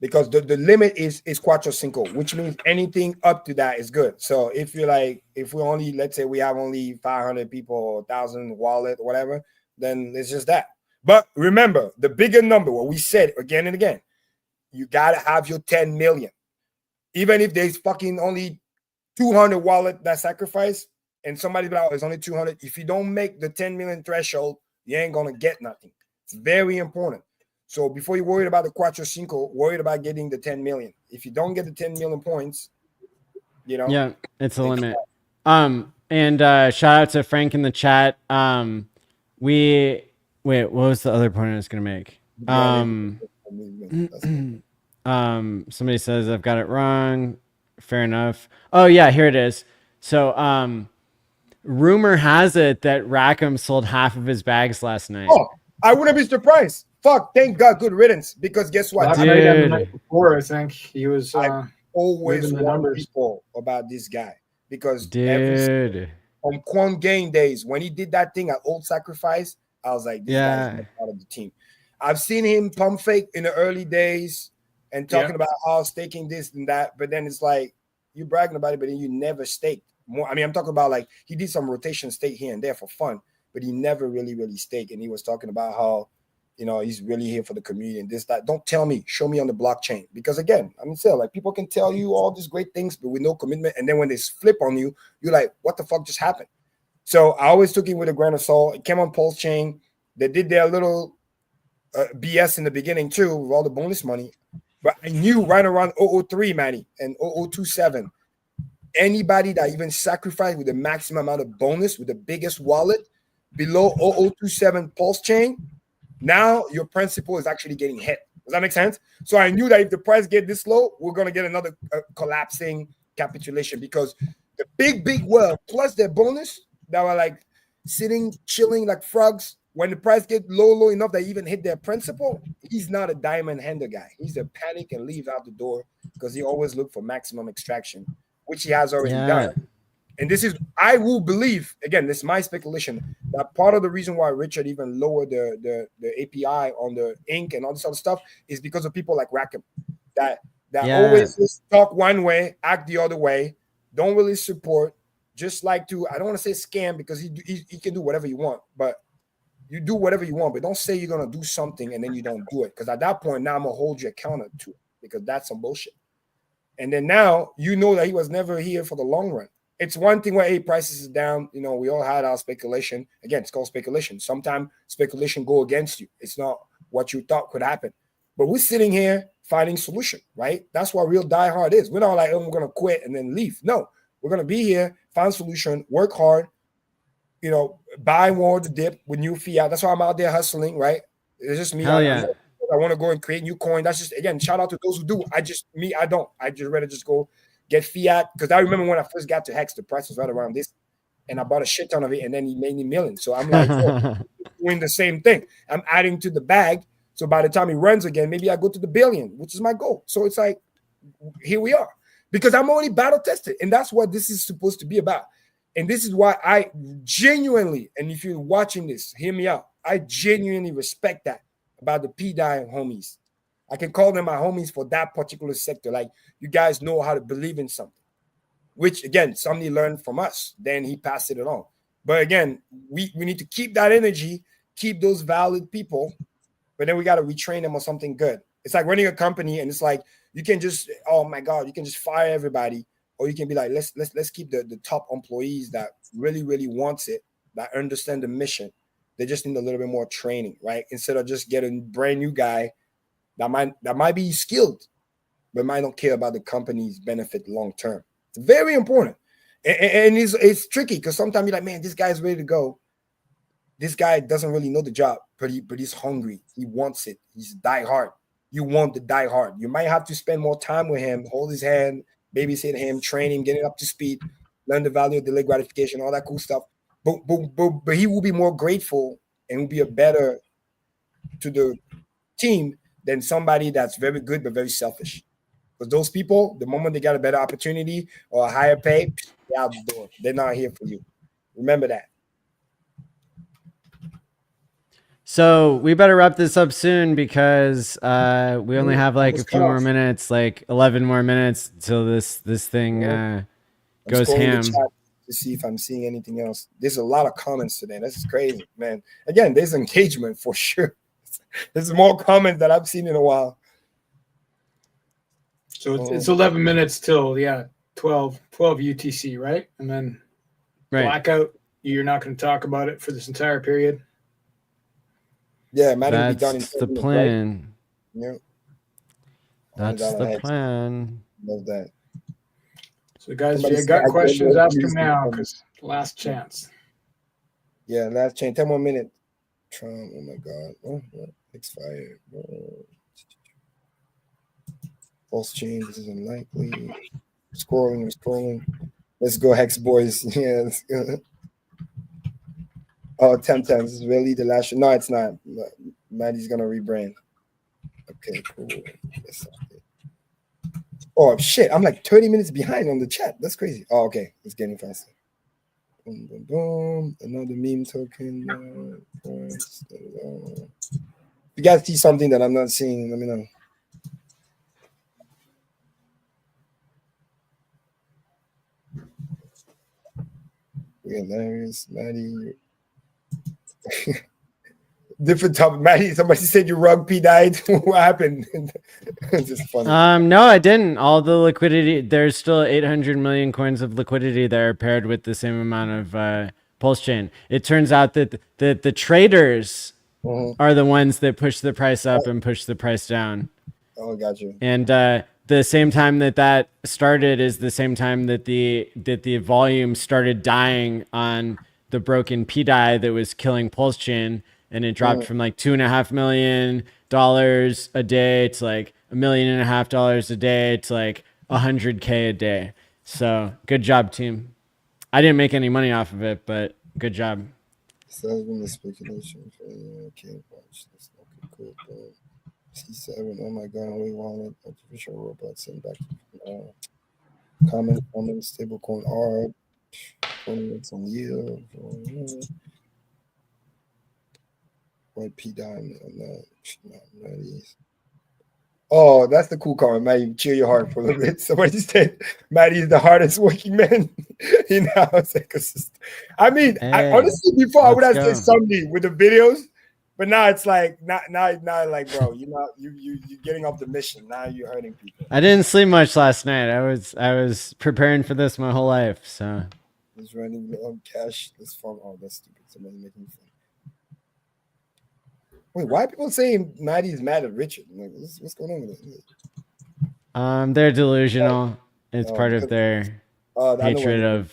because the limit is cuatro cinco, which means anything up to that is good. So if you're like, if we only, let's say we have only 500 people or 1,000 wallet or whatever, then it's just that. But remember, the bigger number, what we said again and again, you gotta have your 10 million. Even if there's fucking only 200 wallet that sacrifice, and somebody be like, oh, there's only 200. If you don't make the 10 million threshold, you ain't gonna get nothing. It's very important. So before you're worried about the cuatro cinco, worried about getting the 10 million. If you don't get the 10 million points, you know. Yeah, it's a limit. And shout out to Frank in the chat. Wait, what was the other point I was gonna make? Somebody says I've got it wrong. Fair enough. Oh yeah, here it is. So rumor has it that Rackham sold half of his bags last night. Oh, I wouldn't be surprised. Fuck, thank God, good riddance. Because guess what? Last Dude. night and the night before, I think he was. Always Moving the warn numbers. people about this guy. Because Dude. on Quan game days, when he did that thing at Old Sacrifice, I was like, this guy is not part of the team. I've seen him pump fake in the early days and talking about how staking this and that, but then it's like you bragging about it, but then you never staked more. I mean, I'm talking about like he did some rotation stake here and there for fun, but he never really staked. And he was talking about how you know, he's really here for the community and this, that. Don't tell me, show me on the blockchain. Because again, I'm saying, like, people can tell you all these great things, but with no commitment. And then when they flip on you, you're like, what the fuck just happened? So I always took it with a grain of salt. It came on Pulse Chain. They did their little BS in the beginning too, with all the bonus money. But I knew right around 003, Matty, and 0027, anybody that even sacrificed with the maximum amount of bonus with the biggest wallet below 0027 Pulse Chain, now your principal is actually getting hit. Does that make sense? So I knew that if the price get this low, we're going to get another collapsing capitulation, because the big wealth plus their bonus that were like sitting, chilling like frogs, when the price get low enough that even hit their principal, he's not a diamond hander guy. He's a panic and leave out the door, because he always look for maximum extraction, which he has already done. And this is, I will believe, again, this is my speculation, that part of the reason why Richard even lowered the API on the ink and all this other stuff is because of people like Rackham that always just talk one way, act the other way, don't really support, just like to, I don't want to say scam, because he can do whatever you want, but you do whatever you want, but don't say you're going to do something and then you don't do it. Because at that point, now I'm going to hold you accountable to it, because that's some bullshit. And then now you know that he was never here for the long run. It's one thing where prices is down. You know, we all had our speculation. Again, it's called speculation. Sometimes speculation go against you. It's not what you thought could happen. But we're sitting here finding solution, right? That's what real diehard is. We're not like, oh, we're going to quit and then leave. No, we're going to be here, find solution, work hard, you know, buy more to dip with new fiat. That's why I'm out there hustling, right? It's just me. I want to go and create new coin. That's just, again, shout out to those who do. I just don't. I just rather just go get fiat, because I remember when I first got to Hex, the price was right around this, and I bought a shit ton of it, and then he made me millions. So I'm like, doing the same thing. I'm adding to the bag. So by the time he runs again, maybe I go to the billion, which is my goal. So it's like, here we are, because I'm only battle tested, and that's what this is supposed to be about. And this is why I genuinely, and if you're watching this, hear me out, I genuinely respect that about the P-Dime homies. I can call them my homies for that particular sector. Like, you guys know how to believe in something, which, again, somebody learned from us. Then he passed it on. But again, we need to keep that energy, keep those valid people, but then we got to retrain them on something good. It's like running a company, and it's like, you can just, oh my God, you can just fire everybody, or you can be like, let's keep the top employees that really wants it, that understand the mission. They just need a little bit more training, right? Instead of just getting a brand new guy that might be skilled, but might not care about the company's benefit long term. It's very important, and it's tricky, because sometimes you're like, man, this guy's ready to go. This guy doesn't really know the job, but he's hungry. He wants it. He's die hard. You want the die hard. You might have to spend more time with him, hold his hand, babysit him, train him, get him up to speed, learn the value of delayed gratification, all that cool stuff. But he will be more grateful and will be a better to the team than somebody that's very good but very selfish. Because those people, the moment they got a better opportunity or a higher pay, they're out the door. They're not here for you. Remember that. So we better wrap this up soon, because we only have like a few more minutes, like 11 more minutes till this thing goes ham. To see if I'm seeing anything else. There's a lot of comments today. This is crazy, man. Again, there's engagement for sure. There's more comments that I've seen in a while. So it's 11 minutes till 12 UTC, right? And then blackout. You're not going to talk about it for this entire period. Yeah, Matty will be done in That's the plan. Right? Yeah. That's the plan. Love that. So guys, if you got questions, ask them now, because last chance. Yeah, last chance. 10 more minutes. Trump, oh my God. Oh, expired. Oh. False change. This is unlikely. Scrolling. Let's go, Hex boys. Yeah, let's go. Oh, Temtem. This is really the last. No, it's not. Matty's gonna rebrand. Okay, cool. Oh shit! I'm like 30 minutes behind on the chat. That's crazy. Oh, okay. It's getting faster. Boom, boom, boom. Another meme token. If you guys see something that I'm not seeing, let me know. We're hilarious, Matty. Different topic. Matty, somebody said your rug P died. What happened? It's just funny. No, I didn't. All the liquidity, there's still 800 million coins of liquidity there paired with the same amount of pulse chain. It turns out that the traders are the ones that push the price up and push the price down. Oh, got you. And the same time that started is the same time that the volume started dying on the broken PDI that was killing pulse chain. And it dropped from like $2.5 million a day to like $1.5 million a day to like 100K a day. So good job, team. I didn't make any money off of it, but good job. So that's been the speculation. Okay, watch this. Okay, cool. C7. Oh my God, we wanted artificial robots and back. Common stablecoin R. 20 minutes on yield. White P dime on that. Oh, that's the cool comment, Matty. Cheer your heart for a little bit. Somebody said Matty is the hardest working man in the house ecosystem. I mean, I honestly before I would have said something with the videos, but now it's like not like, bro, you're getting off the mission. Now you're hurting people. I didn't sleep much last night. I was preparing for this my whole life. So it's running on cash. This farm. Oh, that's stupid. Somebody making fun. Wait, why are people saying Matty's mad at Richard? Like, what's going on with it? They're delusional. It's part of their hatred of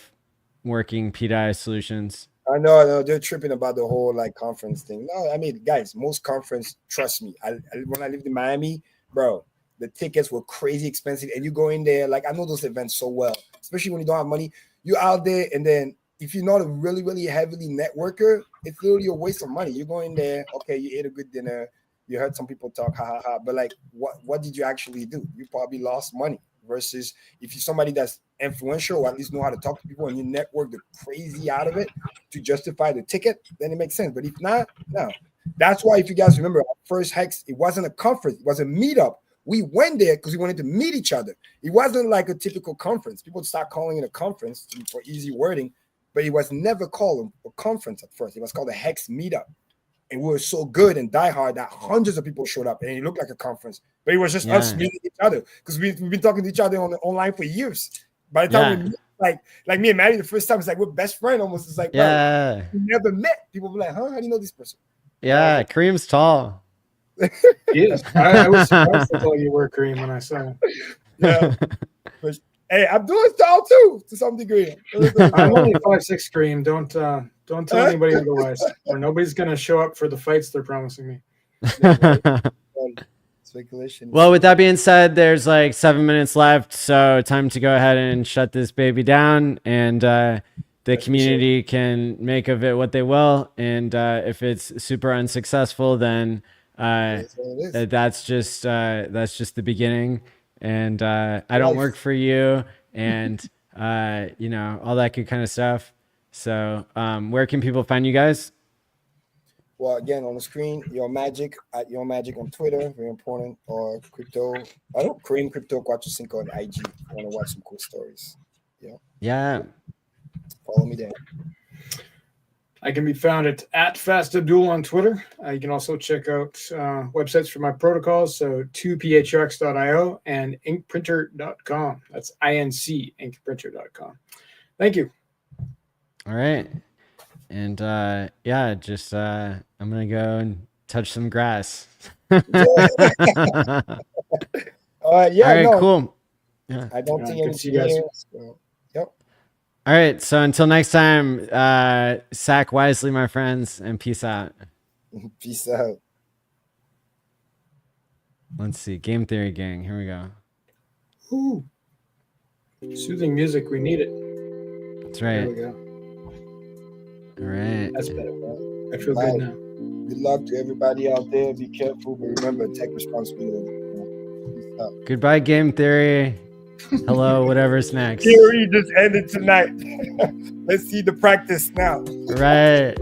working PDI solutions. I know they're tripping about the whole like conference thing. No, I mean, guys, most conference, trust me. When I lived in Miami, bro, the tickets were crazy expensive, and you go in there. Like I know those events so well, especially when you don't have money. You're out there, and then if you're not a really, really heavily networker, it's literally a waste of money. You go in there, okay, you ate a good dinner, you heard some people talk, but like, what did you actually do? You probably lost money. Versus if you're somebody that's influential or at least know how to talk to people and you network the crazy out of it to justify the ticket, then it makes sense. But if not, no. That's why, if you guys remember, our first Hex, it wasn't a conference, it was a meetup. We went there because we wanted to meet each other. It wasn't like a typical conference. People start calling it a conference for easy wording. But it was never called a conference at first. It was called a Hex meetup. And we were so good and diehard that hundreds of people showed up and it looked like a conference. But it was just us meeting each other because we've been talking to each other online for years. By the time we met, like me and Matty, the first time, it's like we're best friend almost. It's like, bro, we never met. People were like, huh? How do you know this person? Yeah, Kareem's tall. Yes. I was surprised to tell you were Kareem when I saw him. Yeah. Hey, I'm doing tall too, to some degree. I'm only 5'6", Kareem. Don't tell anybody otherwise, or nobody's gonna show up for the fights they're promising me. Speculation. Well, with that being said, there's like 7 minutes left, so time to go ahead and shut this baby down, and the community can make of it what they will. And if it's super unsuccessful, then that's just the beginning. And I don't work for you, and all that good kind of stuff. So where can people find you guys? Well, again, on the screen, Your Magic at Your Magic on Twitter, very important, or crypto. I don't Cream Crypto 45 on IG. I want to watch some cool stories. Yeah. Follow me there. I can be found at FastAbdul on Twitter. You can also check out websites for my protocols, so 2phrx.io and inkprinter.com. That's INC, inkprinter.com. Thank you. All right. And I'm going to go and touch some grass. All right, cool. Yeah. I don't think anything else. Yep. All right, so until next time, sack wisely, my friends, and peace out. Peace out. Let's see. Game Theory Gang. Here we go. Ooh. Soothing music. We need it. That's right. There we go. All right. That's better. I feel good now. Good luck to everybody out there. Be careful, but remember, take responsibility. Peace out. Goodbye, Game Theory. Hello, whatever's next. Theory just ended tonight. Let's see the practice now. Right.